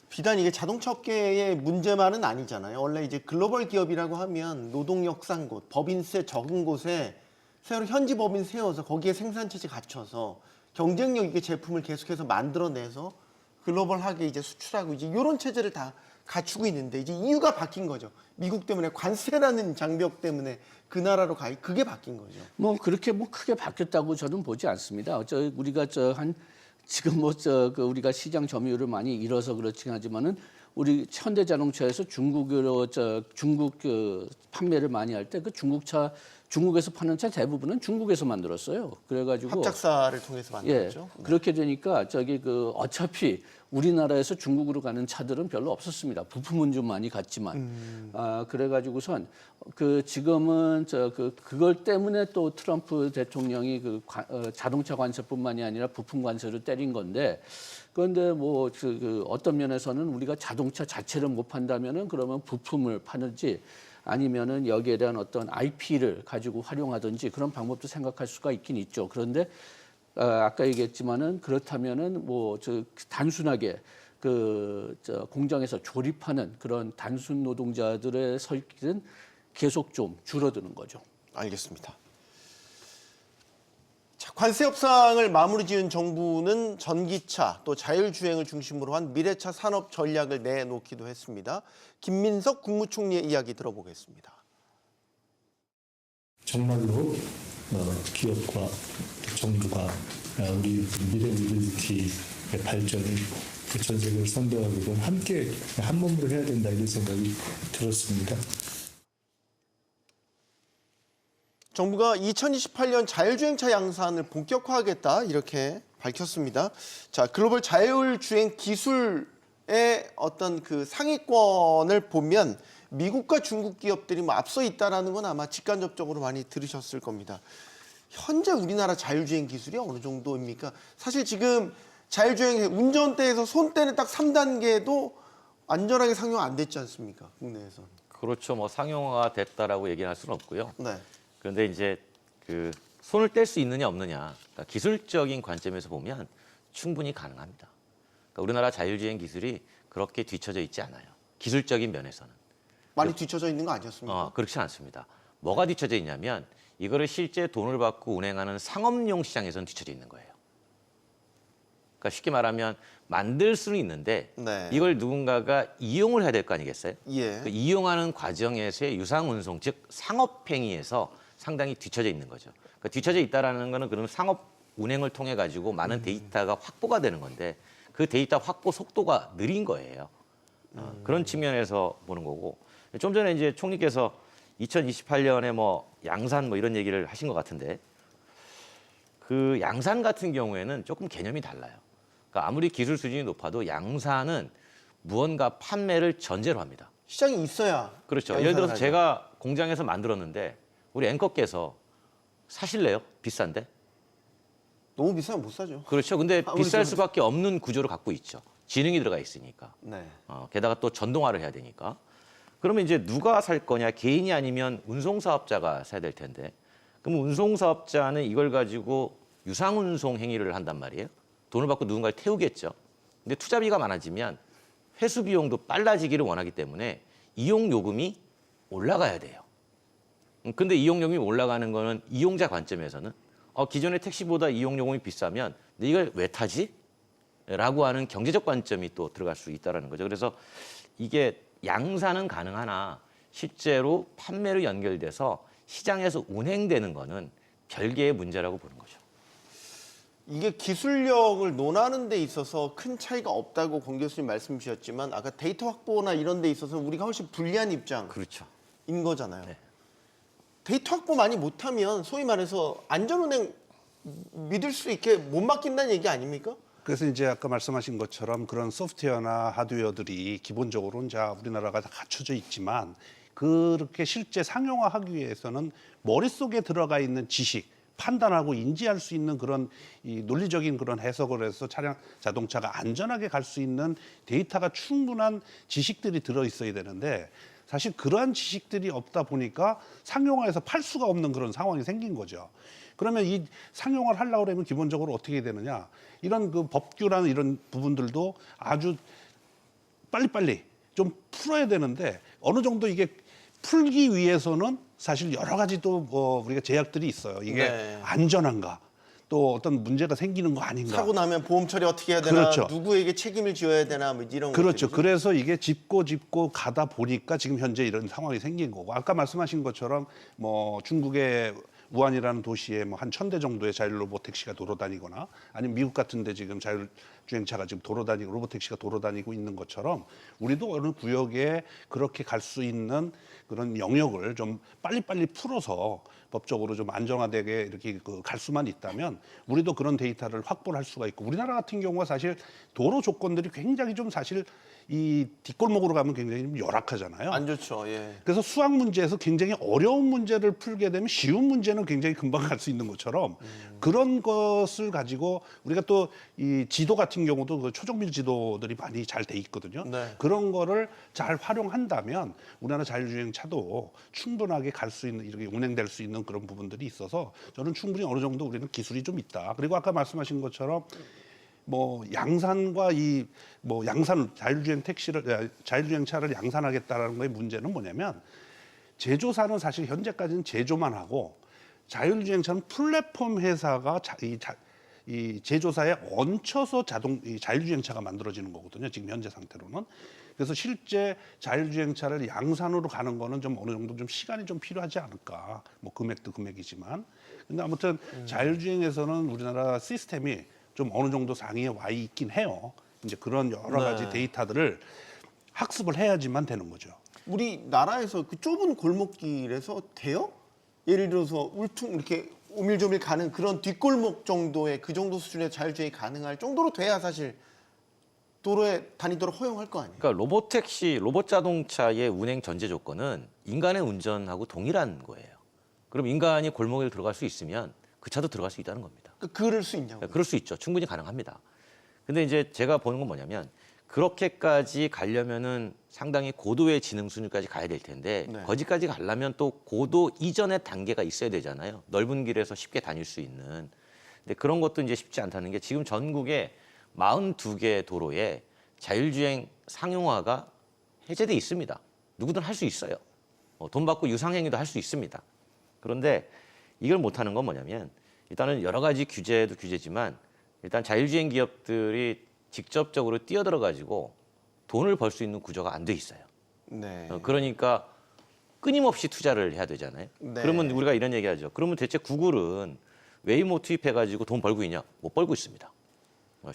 비단 이게 자동차 업계의 문제만은 아니잖아요. 원래 이제 글로벌 기업이라고 하면 노동력 싼 곳, 법인세 적은 곳에 새로 현지 법인 세워서 거기에 생산체제 갖춰서 경쟁력 있게 제품을 계속해서 만들어내서 글로벌하게 이제 수출하고 이제 이런 체제를 다 갖추고 있는데 이제 이유가 바뀐 거죠. 미국 때문에 관세라는 장벽 때문에 그 나라로 그게 바뀐 거죠. 뭐 그렇게 뭐 크게 바뀌었다고 저는 보지 않습니다. 우리가 지금 우리가 시장 점유율을 많이 잃어서 그렇긴 하지만은 우리 현대자동차에서 중국으로 중국 판매를 많이 할 때 그 중국에서 파는 차 대부분은 중국에서 만들었어요. 그래가지고 합작사를 통해서 만들었죠. 예, 그렇게 되니까 어차피 우리나라에서 중국으로 가는 차들은 별로 없었습니다. 부품은 좀 많이 갔지만 그래가지고선 지금은 그걸 때문에 또 트럼프 대통령이 자동차 관세뿐만이 아니라 부품 관세를 때린 건데 그런데 뭐 어떤 면에서는 우리가 자동차 자체를 못 판다면은 그러면 부품을 파는지 아니면은 여기에 대한 어떤 IP를 가지고 활용하든지 그런 방법도 생각할 수가 있긴 있죠. 그런데 아까 얘기했지만은 그렇다면은 단순하게 공장에서 조립하는 그런 단순 노동자들의 설길은 계속 좀 줄어드는 거죠. 알겠습니다. 자, 관세 협상을 마무리 지은 정부는 전기차 또 자율주행을 중심으로 한 미래차 산업 전략을 내놓기도 했습니다. 김민석 국무총리의 이야기 들어보겠습니다. 정말로 기업과 정부가 우리 미래 모빌리티의 발전을 전 세계를 선도하고 함께 한 몸으로 해야 된다 이런 생각이 들었습니다. 정부가 2028년 자율주행차 양산을 본격화하겠다 이렇게 밝혔습니다. 자, 글로벌 자율주행 기술의 어떤 그 상위권을 보면 미국과 중국 기업들이 뭐 앞서 있다라는 건 아마 직간접적으로 많이 들으셨을 겁니다. 현재 우리나라 자율주행 기술이 어느 정도입니까? 사실 지금 자율주행 운전대에서 손대는 딱 3단계도 안전하게 상용 안 됐지 않습니까? 국내에서. 그렇죠. 뭐 상용화가 됐다라고 얘기는 할 수는 없고요. 네. 그런데 이제 그 손을 뗄 수 있느냐 없느냐, 그러니까 기술적인 관점에서 보면 충분히 가능합니다. 그러니까 우리나라 자율주행 기술이 그렇게 뒤처져 있지 않아요. 기술적인 면에서는. 많이 뒤쳐져 있는 거 아니었습니까? 그렇지 않습니다. 뭐가 뒤처져 있냐면 이거를 실제 돈을 받고 운행하는 상업용 시장에서는 뒤처져 있는 거예요. 그러니까 쉽게 말하면 만들 수는 있는데 네. 이걸 누군가가 이용을 해야 될 거 아니겠어요? 예. 그 이용하는 과정에서의 유상운송, 즉 상업행위에서 상당히 뒤처져 있는 거죠. 그러니까 뒤처져 있다라는 거는 그럼 상업 운행을 통해 가지고 많은 데이터가 확보가 되는 건데 그 데이터 확보 속도가 느린 거예요. 그런 측면에서 보는 거고, 좀 전에 이제 총리께서 2028년에 뭐 양산 뭐 이런 얘기를 하신 것 같은데, 그 양산 같은 경우에는 조금 개념이 달라요. 그러니까 아무리 기술 수준이 높아도 양산은 무언가 판매를 전제로 합니다. 시장이 있어야. 그렇죠. 양산을 예를 들어서 하죠. 제가 공장에서 만들었는데 우리 앵커께서 사실래요? 비싼데? 너무 비싸면 못 사죠. 그렇죠. 근데 아무리 비쌀 좋아도. 수밖에 없는 구조를 갖고 있죠. 지능이 들어가 있으니까. 네. 게다가 또 전동화를 해야 되니까. 그러면 이제 누가 살 거냐? 개인이 아니면 운송사업자가 사야 될 텐데. 그럼 운송사업자는 이걸 가지고 유상운송 행위를 한단 말이에요. 돈을 받고 누군가를 태우겠죠. 근데 투자비가 많아지면 회수 비용도 빨라지기를 원하기 때문에 이용 요금이 올라가야 돼요. 근데 이용 요금이 올라가는 거는 이용자 관점에서는 기존의 택시보다 이용 요금이 비싸면 근데 이걸 왜 타지? 라고 하는 경제적 관점이 또 들어갈 수 있다는 거죠. 그래서 이게 양산은 가능하나 실제로 판매로 연결돼서 시장에서 운행되는 거는 별개의 문제라고 보는 거죠. 이게 기술력을 논하는 데 있어서 큰 차이가 없다고 권 교수님 말씀 주셨지만 아까 데이터 확보나 이런 데 있어서 우리가 훨씬 불리한 입장인 그렇죠. 거잖아요. 네. 데이터 확보 많이 못하면 소위 말해서 안전운행 믿을 수 있게 못 맡긴다는 얘기 아닙니까? 그래서 이제 아까 말씀하신 것처럼 그런 소프트웨어나 하드웨어들이 기본적으로 이제 우리나라가 다 갖춰져 있지만 그렇게 실제 상용화하기 위해서는 머릿속에 들어가 있는 지식, 판단하고 인지할 수 있는 그런 이 논리적인 그런 해석을 해서 자동차가 안전하게 갈 수 있는 데이터가 충분한 지식들이 들어 있어야 되는데 사실 그러한 지식들이 없다 보니까 상용화해서 팔 수가 없는 그런 상황이 생긴 거죠. 그러면 이 상용화를 하려고 그러면 기본적으로 어떻게 되느냐? 이런 그 법규라는 이런 부분들도 아주 빨리빨리 좀 풀어야 되는데 어느 정도 이게 풀기 위해서는 사실 여러 가지 또 우리가 제약들이 있어요. 이게 네. 안전한가? 또 어떤 문제가 생기는 거 아닌가? 사고 나면 보험 처리 어떻게 해야 되나? 그렇죠. 누구에게 책임을 지어야 되나? 뭐 이런 그렇죠. 것들이죠. 그래서 이게 짚고 가다 보니까 지금 현재 이런 상황이 생긴 거고 아까 말씀하신 것처럼 뭐 중국의 우한이라는 도시에 뭐 한 1,000대 정도의 자율 로봇 택시가 돌아다니거나 아니면 미국 같은데 지금 자율 주행차가 지금 돌아다니고 로봇 택시가 돌아다니고 있는 것처럼 우리도 어느 구역에 그렇게 갈 수 있는 그런 영역을 좀 빨리빨리 풀어서 법적으로 좀 안정화되게 이렇게 갈 수만 있다면 우리도 그런 데이터를 확보를 할 수가 있고 우리나라 같은 경우가 사실 도로 조건들이 굉장히 좀 사실 이 뒷골목으로 가면 굉장히 좀 열악하잖아요. 안 좋죠. 예. 그래서 수학 문제에서 굉장히 어려운 문제를 풀게 되면 쉬운 문제는 굉장히 금방 갈 수 있는 것처럼 그런 것을 가지고 우리가 또 이 지도 같은 경우도 그 초정밀 지도들이 많이 잘 돼 있거든요. 네. 그런 거를 잘 활용한다면 우리나라 자율주행차도 충분하게 갈 수 있는 이렇게 운행될 수 있는 그런 부분들이 있어서 저는 충분히 어느 정도 우리는 기술이 좀 있다. 그리고 아까 말씀하신 것처럼 뭐 양산과 이 뭐 양산 자율주행차를 양산하겠다라는 거의 문제는 뭐냐면 제조사는 사실 현재까지는 제조만 하고 자율주행차는 플랫폼 회사가 이 제조사에 얹혀서 이 자율주행차가 만들어지는 거거든요. 지금 현재 상태로는. 그래서 실제 자율주행차를 양산으로 가는 거는 좀 어느 정도 좀 시간이 좀 필요하지 않을까. 뭐 금액도 금액이지만. 근데 아무튼 자율주행에서는 우리나라 시스템이 좀 어느 정도 상위에 와 있긴 해요. 이제 그런 여러 가지 데이터들을 학습을 해야지만 되는 거죠. 우리나라에서 그 좁은 골목길에서 돼요? 예를 들어서 울퉁 이렇게 오밀조밀 가는 그런 뒷골목 정도의 그 정도 수준의 자율주행이 가능할 정도로 돼야 사실 도로에 다니도록 허용할 거 아니에요? 그러니까 로봇 택시, 로봇 자동차의 운행 전제 조건은 인간의 운전하고 동일한 거예요. 그럼 인간이 골목에 들어갈 수 있으면 그 차도 들어갈 수 있다는 겁니다. 그럴 수 있냐고. 그럴 수 있죠. 충분히 가능합니다. 근데 이제 제가 보는 건 뭐냐면 그렇게까지 가려면은 상당히 고도의 지능 수준까지 가야 될 텐데 네. 거기까지 가려면 또 고도 이전의 단계가 있어야 되잖아요. 넓은 길에서 쉽게 다닐 수 있는. 근데 그런 것도 이제 쉽지 않다는 게 지금 전국에 42개 도로에 자율주행 상용화가 해제돼 있습니다. 누구든 할 수 있어요. 돈 받고 유상행위도 할 수 있습니다. 그런데 이걸 못하는 건 뭐냐면 일단은 여러 가지 규제도 규제지만 일단 자율주행 기업들이 직접적으로 뛰어들어 가지고 돈을 벌 수 있는 구조가 안 돼 있어요. 네. 그러니까 끊임없이 투자를 해야 되잖아요. 네. 그러면 우리가 이런 얘기하죠. 그러면 대체 구글은 웨이모 투입해 가지고 돈 벌고 있냐? 못 벌고 있습니다.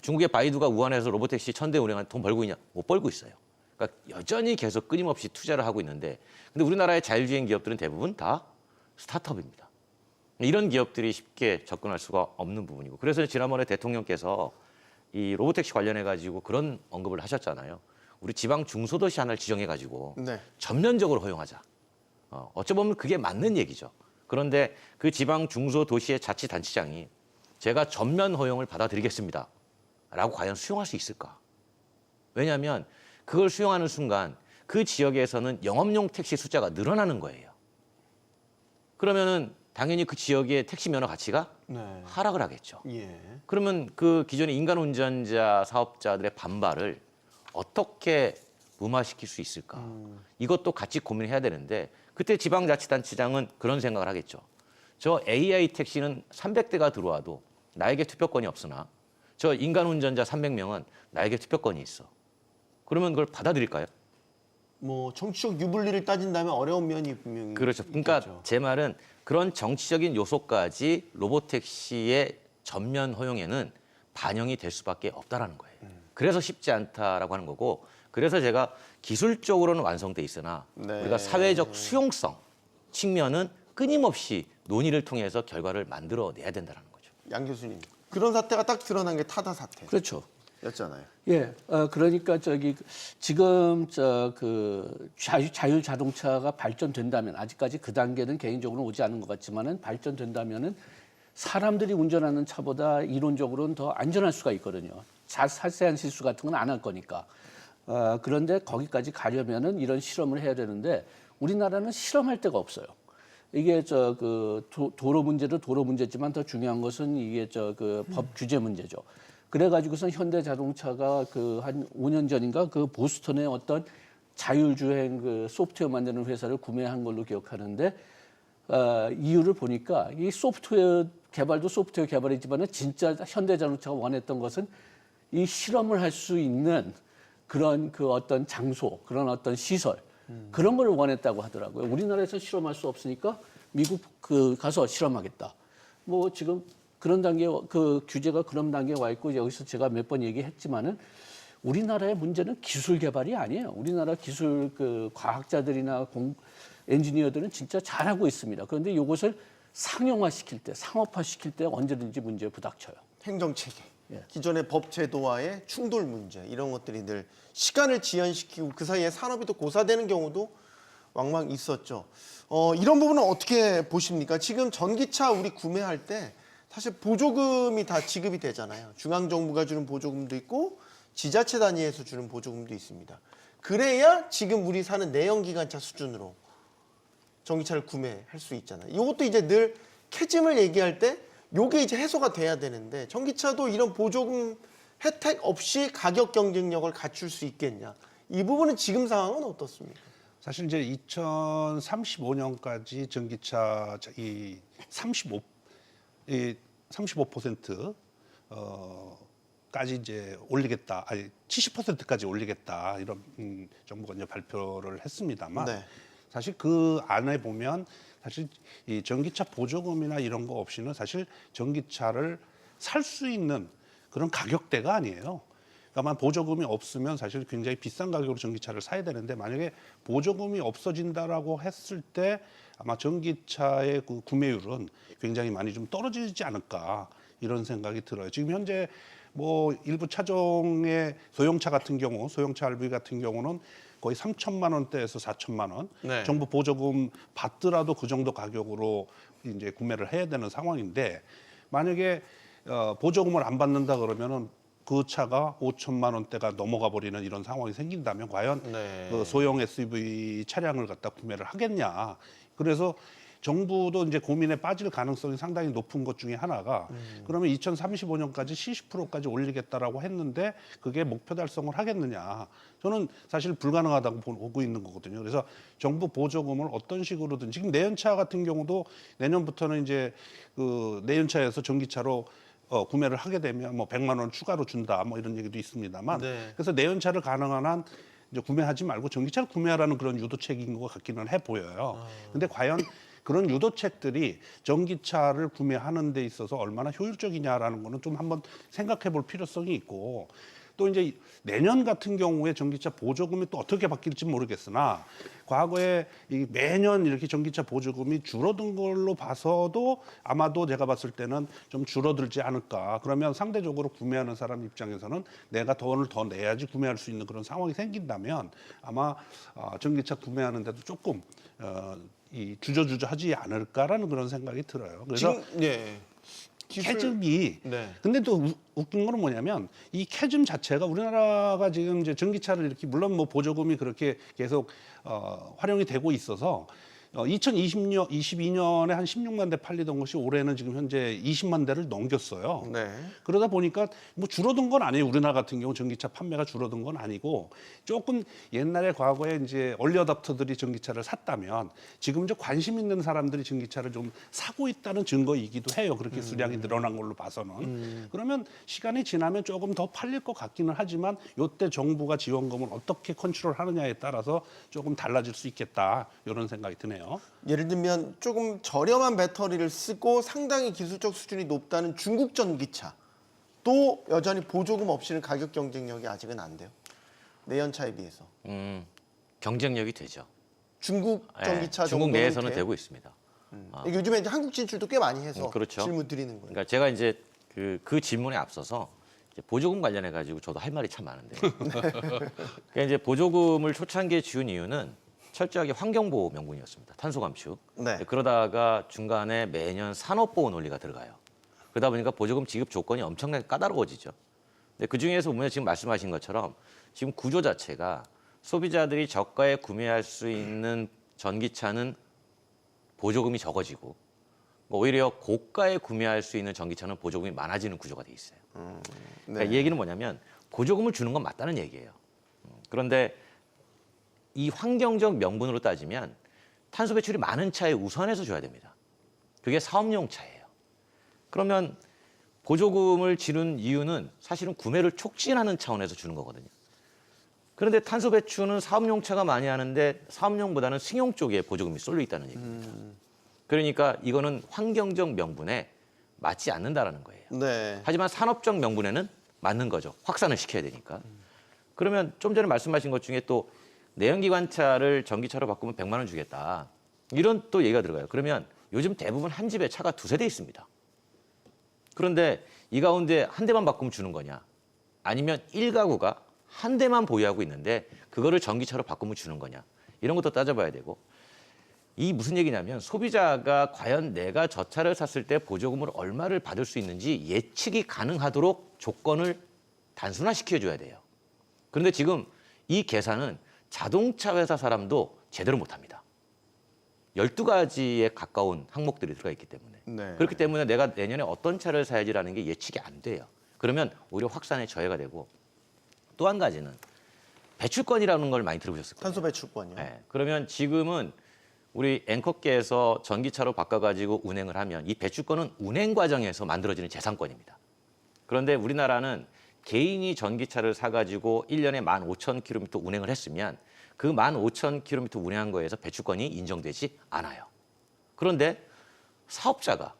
중국의 바이두가 우한에서 로보택시 1000대 운행한 돈 벌고 있냐? 못 벌고 있어요. 그러니까 여전히 계속 끊임없이 투자를 하고 있는데 근데 우리나라의 자율주행 기업들은 대부분 다 스타트업입니다. 이런 기업들이 쉽게 접근할 수가 없는 부분이고 그래서 지난번에 대통령께서 이 로보택시 관련해 가지고 그런 언급을 하셨잖아요. 우리 지방 중소도시 하나를 지정해 가지고 네. 전면적으로 허용하자. 어쩌면 그게 맞는 얘기죠. 그런데 그 지방 중소도시의 자치단체장이 제가 전면 허용을 받아들이겠습니다. 라고 과연 수용할 수 있을까? 왜냐하면 그걸 수용하는 순간 그 지역에서는 영업용 택시 숫자가 늘어나는 거예요. 그러면은 당연히 그 지역의 택시 면허 가치가 네. 하락을 하겠죠. 예. 그러면 그 기존의 인간 운전자 사업자들의 반발을 어떻게 무마시킬 수 있을까? 이것도 같이 고민해야 되는데 그때 지방자치단체장은 그런 생각을 하겠죠. 저 AI 택시는 300대가 들어와도 나에게 투표권이 없으나 저 인간 운전자 300명은 나에게 투표권이 있어. 그러면 그걸 받아들일까요? 뭐 정치적 유불리를 따진다면 어려운 면이 분명히 그렇죠. 그러니까 있겠죠. 제 말은 그런 정치적인 요소까지 로보택시의 전면 허용에는 반영이 될 수밖에 없다라는 거예요. 그래서 쉽지 않다라고 하는 거고 그래서 제가 기술적으로는 완성돼 있으나 네. 우리가 사회적 수용성 측면은 끊임없이 논의를 통해서 결과를 만들어내야 된다는 거죠. 양 교수님 그런 사태가 딱 드러난 게 타다 그렇죠. 사태였잖아요. 예, 그러니까 지금 자율 자동차가 발전된다면 아직까지 그 단계는 개인적으로 오지 않은 것 같지만은 발전된다면은 사람들이 운전하는 차보다 이론적으로는 더 안전할 수가 있거든요. 자세한 실수 같은 건 안 할 거니까. 그런데 거기까지 가려면은 이런 실험을 해야 되는데 우리나라는 실험할 데가 없어요. 이게 도로 문제도 도로 문제지만 더 중요한 것은 이게 법 규제 문제죠. 그래가지고선 현대자동차가 한 5년 전인가 그 보스턴의 어떤 자율주행 소프트웨어 만드는 회사를 구매한 걸로 기억하는데 이유를 보니까 이 소프트웨어 개발도 소프트웨어 개발이지만은 진짜 현대자동차가 원했던 것은 이 실험을 할 수 있는 그런 어떤 장소, 그런 어떤 시설 그런 걸 원했다고 하더라고요. 우리나라에서 실험할 수 없으니까 미국 가서 실험하겠다. 뭐 지금 그런 단계 규제가 그런 단계에 와 있고 여기서 제가 몇 번 얘기했지만은 우리나라의 문제는 기술 개발이 아니에요. 우리나라 기술 과학자들이나 엔지니어들은 진짜 잘하고 있습니다. 그런데 이것을 상용화시킬 때, 상업화시킬 때 언제든지 문제에 부닥쳐요. 행정체계, 예. 기존의 법 제도와의 충돌 문제 이런 것들이 늘 시간을 지연시키고 그 사이에 산업이 또 고사되는 경우도 왕왕 있었죠. 이런 부분은 어떻게 보십니까? 지금 전기차 우리 구매할 때 사실 보조금이 다 지급이 되잖아요. 중앙정부가 주는 보조금도 있고 지자체 단위에서 주는 보조금도 있습니다. 그래야 지금 우리 사는 내연기관차 수준으로 전기차를 구매할 수 있잖아요. 이것도 이제 늘 캐즘을 얘기할 때 이게 이제 해소가 돼야 되는데 전기차도 이런 보조금 혜택 없이 가격 경쟁력을 갖출 수 있겠냐. 이 부분은 지금 상황은 어떻습니까? 사실 이제 2035년까지 전기차 이 35% 까지 이제 올리겠다, 아니 70%까지 올리겠다 이런 정부가 이제 발표를 했습니다만 네. 사실 그 안에 보면 사실 이 전기차 보조금이나 이런 거 없이는 사실 전기차를 살 수 있는 그런 가격대가 아니에요. 그러니까 보조금이 없으면 사실 굉장히 비싼 가격으로 전기차를 사야 되는데 만약에 보조금이 없어진다라고 했을 때 아마 전기차의 그 구매율은 굉장히 많이 좀 떨어지지 않을까 이런 생각이 들어요. 지금 현재 뭐 일부 차종의 소형차 같은 경우, 소형차 RV 같은 경우는 거의 3천만 원대에서 4천만 원. 네. 정부 보조금 받더라도 그 정도 가격으로 이제 구매를 해야 되는 상황인데 만약에 보조금을 안 받는다 그러면은 그 차가 5천만 원대가 넘어가 버리는 이런 상황이 생긴다면 과연 네. 그 소형 SUV 차량을 갖다 구매를 하겠냐. 그래서 정부도 이제 고민에 빠질 가능성이 상당히 높은 것 중에 하나가 그러면 2035년까지 70%까지 올리겠다라고 했는데 그게 목표 달성을 하겠느냐. 저는 사실 불가능하다고 보고 있는 거거든요. 그래서 정부 보조금을 어떤 식으로든 지금 내연차 같은 경우도 내년부터는 이제 그 내연차에서 전기차로 구매를 하게 되면 뭐 100만 원 추가로 준다 뭐 이런 얘기도 있습니다만 네. 그래서 내연차를 가능한 한 이제 구매하지 말고 전기차를 구매하라는 그런 유도책인 것 같기는 해 보여요. 근데 과연 그런 유도책들이 전기차를 구매하는 데 있어서 얼마나 효율적이냐라는 거는 좀 한번 생각해 볼 필요성이 있고 또 이제 내년 같은 경우에 전기차 보조금이 또 어떻게 바뀔지 모르겠으나 과거에 이 매년 이렇게 전기차 보조금이 줄어든 걸로 봐서도 아마도 제가 봤을 때는 좀 줄어들지 않을까. 그러면 상대적으로 구매하는 사람 입장에서는 내가 돈을 더 내야지 구매할 수 있는 그런 상황이 생긴다면 아마 전기차 구매하는데도 조금 이 주저주저하지 않을까라는 그런 생각이 들어요. 그래서 지금 예. 캐즘이 네. 근데 또 웃긴 거는 뭐냐면 이 캐즘 자체가 우리나라가 지금 이제 전기차를 이렇게 물론 뭐 보조금이 그렇게 계속 활용이 되고 있어서 2022년에 한 16만 대 팔리던 것이 올해는 지금 현재 20만 대를 넘겼어요. 네. 그러다 보니까 뭐 줄어든 건 아니에요. 우리나라 같은 경우 전기차 판매가 줄어든 건 아니고 조금 옛날에 과거에 이제 얼리 어답터들이 전기차를 샀다면 지금 이제 관심 있는 사람들이 전기차를 좀 사고 있다는 증거이기도 해요. 그렇게 수량이 늘어난 걸로 봐서는. 그러면 시간이 지나면 조금 더 팔릴 것 같기는 하지만 이때 정부가 지원금을 어떻게 컨트롤하느냐에 따라서 조금 달라질 수 있겠다. 이런 생각이 드네요. 예를 들면 조금 저렴한 배터리를 쓰고 상당히 기술적 수준이 높다는 중국 전기차 또 여전히 보조금 없이는 가격 경쟁력이 아직은 안 돼요. 내연차에 비해서. 경쟁력이 되죠. 중국 전기차 예, 중국 정도는 내에서는 돼요? 되고 있습니다. 요즘에 이제 한국 진출도 꽤 많이 해서 그렇죠. 질문 드리는 거예요. 그러니까 제가 이제 그 질문에 앞서서 이제 보조금 관련해 가지고 저도 할 말이 참 많은데. 그러니까 이제 보조금을 초창기에 지은 이유는 철저하게 환경보호 명분이었습니다. 탄소 감축. 네. 그러다가 중간에 매년 산업보호 논리가 들어가요. 그러다 보니까 보조금 지급 조건이 엄청나게 까다로워지죠. 근데 그 중에서 보면 지금 말씀하신 것처럼 지금 구조 자체가 소비자들이 저가에 구매할 수 있는 전기차는 보조금이 적어지고 오히려 고가에 구매할 수 있는 전기차는 보조금이 많아지는 구조가 돼 있어요. 그러니까 이 얘기는 뭐냐면 보조금을 주는 건 맞다는 얘기예요. 그런데 이 환경적 명분으로 따지면 탄소 배출이 많은 차에 우선해서 줘야 됩니다. 그게 사업용 차예요. 그러면 보조금을 지른 이유는 사실은 구매를 촉진하는 차원에서 주는 거거든요. 그런데 탄소 배출은 사업용 차가 많이 하는데 사업용보다는 승용 쪽에 보조금이 쏠려 있다는 얘기입니다. 그러니까 이거는 환경적 명분에 맞지 않는다라는 거예요. 네. 하지만 산업적 명분에는 맞는 거죠. 확산을 시켜야 되니까. 그러면 좀 전에 말씀하신 것 중에 또 내연기관차를 전기차로 바꾸면 100만 원 주겠다. 이런 또 얘기가 들어가요. 그러면 요즘 대부분 한 집에 차가 두세 대 있습니다. 그런데 이 가운데 한 대만 바꾸면 주는 거냐? 아니면 1가구가 한 대만 보유하고 있는데 그거를 전기차로 바꾸면 주는 거냐? 이런 것도 따져봐야 되고 이 무슨 얘기냐면 소비자가 과연 내가 저 차를 샀을 때 보조금을 얼마를 받을 수 있는지 예측이 가능하도록 조건을 단순화시켜줘야 돼요. 그런데 지금 이 계산은 자동차 회사 사람도 제대로 못합니다. 12가지에 가까운 항목들이 들어가 있기 때문에. 네. 그렇기 때문에 내가 내년에 어떤 차를 사야지라는 게 예측이 안 돼요. 그러면 오히려 확산에 저해가 되고 또 한 가지는 배출권이라는 걸 많이 들어보셨을 거예요. 탄소 배출권이요. 네. 그러면 지금은 우리 앵커께서 전기차로 바꿔가지고 운행을 하면 이 배출권은 운행 과정에서 만들어지는 재산권입니다. 그런데 우리나라는 개인이 전기차를 사가지고 1년에 15,000km 운행을 했으면 그 15,000km 운행한 거에서 배출권이 인정되지 않아요. 그런데 사업자가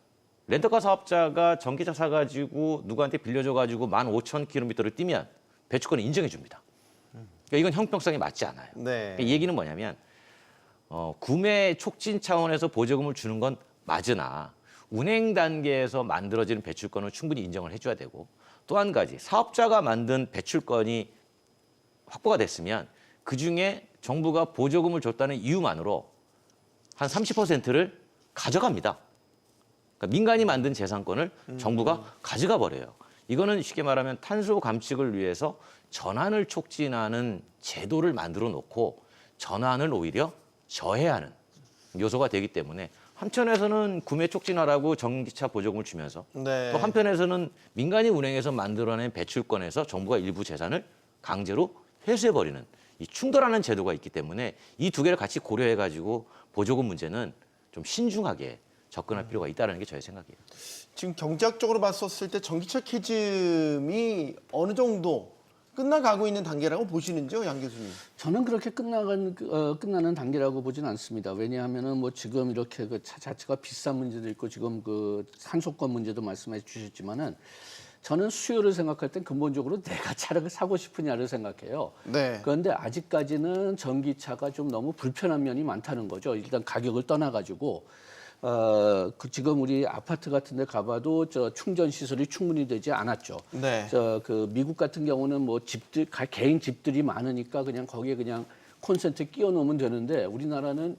렌터카 사업자가 전기차 사가지고 누구한테 빌려줘가지고 15,000km를 뛰면 배출권을 인정해 줍니다. 그러니까 이건 형평성에 맞지 않아요. 네. 이 얘기는 뭐냐면 구매 촉진 차원에서 보조금을 주는 건 맞으나 운행 단계에서 만들어지는 배출권을 충분히 인정을 해줘야 되고 또 한 가지 사업자가 만든 배출권이 확보가 됐으면 그중에 정부가 보조금을 줬다는 이유만으로 한 30%를 가져갑니다. 그러니까 민간이 만든 재산권을 정부가 가져가 버려요. 이거는 쉽게 말하면 탄소 감축을 위해서 전환을 촉진하는 제도를 만들어 놓고 전환을 오히려 저해하는 요소가 되기 때문에 한편에서는 구매 촉진하라고 전기차 보조금을 주면서 네. 또 한편에서는 민간이 운행해서 만들어낸 배출권에서 정부가 일부 재산을 강제로 회수해버리는 이 충돌하는 제도가 있기 때문에 이 두 개를 같이 고려해가지고 보조금 문제는 좀 신중하게 접근할 필요가 있다는 게 저의 생각이에요. 지금 경제학적으로 봤었을 때 전기차 캐즘이 어느 정도 끝나가고 있는 단계라고 보시는지요, 양 교수님? 저는 그렇게 끝나는 단계라고 보진 않습니다. 왜냐하면은 뭐 지금 이렇게 그 차 자체가 비싼 문제도 있고 지금 그 산소권 문제도 말씀해 주셨지만은 저는 수요를 생각할 땐 근본적으로 내가 차를 사고 싶으냐를 생각해요. 네. 그런데 아직까지는 전기차가 좀 너무 불편한 면이 많다는 거죠. 일단 가격을 떠나가지고 지금 우리 아파트 같은 데 가봐도 저 충전 시설이 충분히 되지 않았죠. 네. 그 미국 같은 경우는 뭐 개인 집들이 많으니까 그냥 거기에 그냥 콘센트 끼워 놓으면 되는데 우리나라는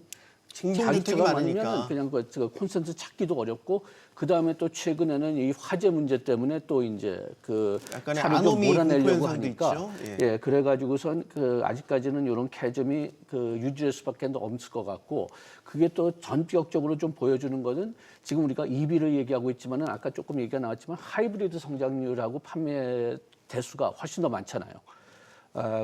공동주택이 많으니까. 많으면 그냥 그 콘센트 찾기도 어렵고 그 다음에 또 최근에는 이 화재 문제 때문에 또 이제 그 약간의 차를 좀 아노미 몰아내려고 공포 하니까 현상도 있죠. 예, 그래가지고선 그 아직까지는 이런 캐즘이 그 유지될 수밖에 없을 것 같고 그게 또 전격적으로 좀 보여주는 것은 지금 우리가 EV를 얘기하고 있지만은 아까 조금 얘기가 나왔지만 하이브리드 성장률하고 판매 대수가 훨씬 더 많잖아요.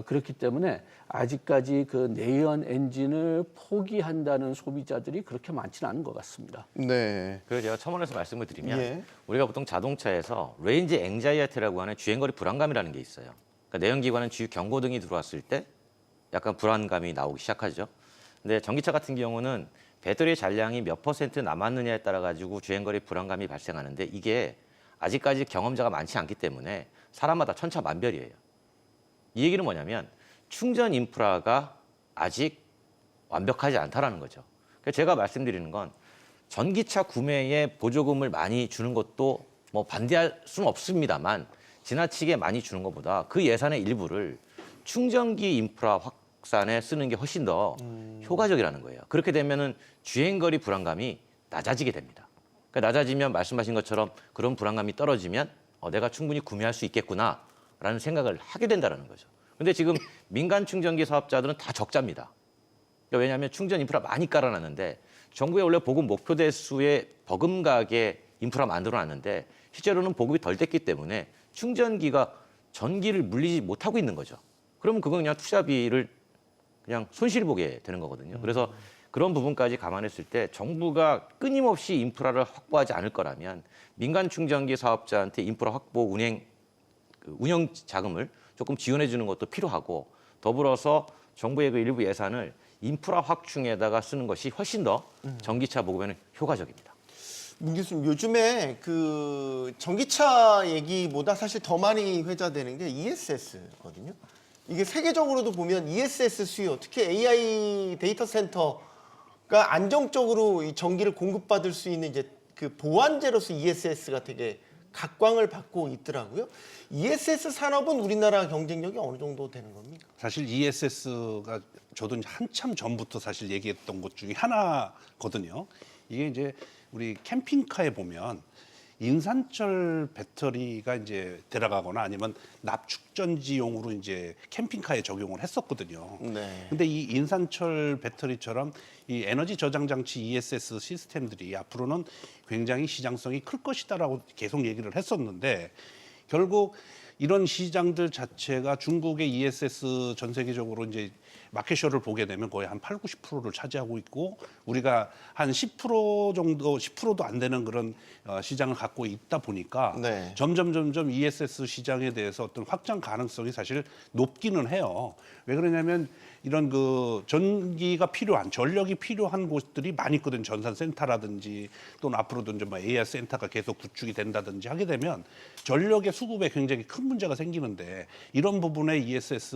그렇기 때문에 아직까지 그 내연 엔진을 포기한다는 소비자들이 그렇게 많지는 않은 것 같습니다. 네. 그래서 제가 첨언해서 말씀을 드리면 예. 우리가 보통 자동차에서 레인지 앵자이어티라고 하는 주행거리 불안감이라는 게 있어요. 그러니까 내연기관은 주유 경고등이 들어왔을 때 약간 불안감이 나오기 시작하죠. 근데 전기차 같은 경우는 배터리 잔량이 몇 % 남았느냐에 따라 가지고 주행거리 불안감이 발생하는데 이게 아직까지 경험자가 많지 않기 때문에 사람마다 천차만별이에요. 이 얘기는 뭐냐면 충전 인프라가 아직 완벽하지 않다라는 거죠. 그래서 제가 말씀드리는 건 전기차 구매에 보조금을 많이 주는 것도 뭐 반대할 수는 없습니다만 지나치게 많이 주는 것보다 그 예산의 일부를 충전기 인프라 확산에 쓰는 게 훨씬 더 효과적이라는 거예요. 그렇게 되면은 주행거리 불안감이 낮아지게 됩니다. 그러니까 낮아지면 말씀하신 것처럼 그런 불안감이 떨어지면 내가 충분히 구매할 수 있겠구나라는 생각을 하게 된다는 거죠. 근데 지금 민간 충전기 사업자들은 다 적자입니다. 그러니까 왜냐하면 충전 인프라 많이 깔아놨는데 정부의 원래 보급 목표 대수의 버금가게 인프라 만들어놨는데 실제로는 보급이 덜 됐기 때문에 충전기가 전기를 물리지 못하고 있는 거죠. 그러면 그건 그냥 투자비를 그냥 손실 보게 되는 거거든요. 그래서 그런 부분까지 감안했을 때 정부가 끊임없이 인프라를 확보하지 않을 거라면 민간 충전기 사업자한테 인프라 확보 운영 자금을 조금 지원해 주는 것도 필요하고 더불어서 정부의 그 일부 예산을 인프라 확충에다가 쓰는 것이 훨씬 더 전기차 보급에는 효과적입니다. 문 교수님, 요즘에 그 전기차 얘기보다 사실 더 많이 회자되는 게 ESS거든요. 이게 세계적으로도 보면 ESS 수요, 특히 AI 데이터 센터가 안정적으로 이 전기를 공급받을 수 있는 이제 그 보완제로서 ESS가 되게 각광을 받고 있더라고요. ESS 산업은 우리나라 경쟁력이 어느 정도 되는 겁니까? 사실 ESS가 저도 이제 한참 전부터 사실 얘기했던 것 중에 하나거든요. 이게 이제 우리 캠핑카에 보면 인산철 배터리가 이제 들어가거나 아니면 납축전지용으로 이제 캠핑카에 적용을 했었거든요. 네. 근데 이 인산철 배터리처럼 이 에너지 저장 장치 ESS 시스템들이 앞으로는 굉장히 시장성이 클 것이다라고 계속 얘기를 했었는데 결국 이런 시장들 자체가 중국의 ESS 전 세계적으로 이제 마켓셔를 보게 되면 거의 한 8, 90%를 차지하고 있고 우리가 한 10% 정도, 10%도 안 되는 그런 시장을 갖고 있다 보니까 네. 점점 ESS 시장에 대해서 어떤 확장 가능성이 사실 높기는 해요. 왜 그러냐면 이런 그 전기가 필요한, 전력이 필요한 곳들이 많이 있거든. 전산센터라든지 또는 앞으로도 이제 뭐 AI 센터가 계속 구축이 된다든지 하게 되면 전력의 수급에 굉장히 큰 문제가 생기는데 이런 부분에 ESS,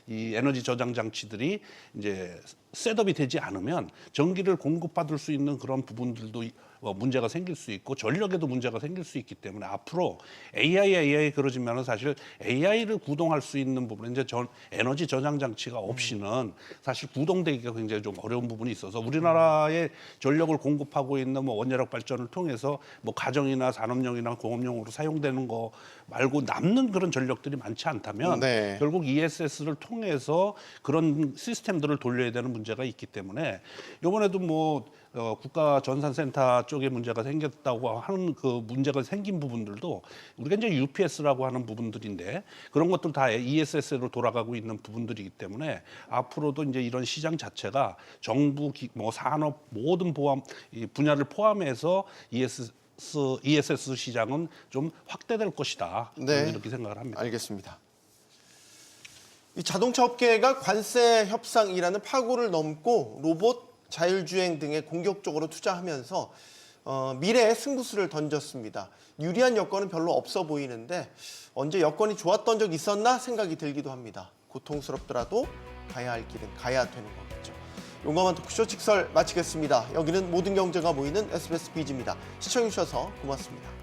이 에너지 저장 장치 장치들이 이제 셋업이 되지 않으면 전기를 공급받을 수 있는 그런 부분들도 문제가 생길 수 있고 전력에도 문제가 생길 수 있기 때문에 앞으로 AI 그러지만은 사실 AI를 구동할 수 있는 부분 이제 에너지 저장 장치가 없이는 사실 구동되기가 굉장히 좀 어려운 부분이 있어서 우리나라의 전력을 공급하고 있는 뭐 원자력 발전을 통해서 뭐 가정이나 산업용이나 공업용으로 사용되는 거 말고 남는 그런 전력들이 많지 않다면 네. 결국 ESS를 통해서 그런 시스템들을 돌려야 되는 문제가 있기 때문에 이번에도 뭐 국가전산센터 쪽에 문제가 생겼다고 하는 그 문제가 생긴 부분들도 우리가 이제 UPS라고 하는 부분들인데 그런 것들 다 ESS로 돌아가고 있는 부분들이기 때문에 앞으로도 이제 이런 시장 자체가 정부, 뭐 산업 모든 이 분야를 포함해서 ESS 시장은 좀 확대될 것이다. 네. 이렇게 생각을 합니다. 알겠습니다. 이 자동차 업계가 관세 협상이라는 파고를 넘고 로봇, 자율주행 등에 공격적으로 투자하면서 미래의 승부수를 던졌습니다. 유리한 여건은 별로 없어 보이는데 언제 여건이 좋았던 적 있었나 생각이 들기도 합니다. 고통스럽더라도 가야 할 길은 가야 되는 거겠죠. 용감한 토크쇼 직설 마치겠습니다. 여기는 모든 경제가 모이는 SBS 비즈입니다. 시청해주셔서 고맙습니다.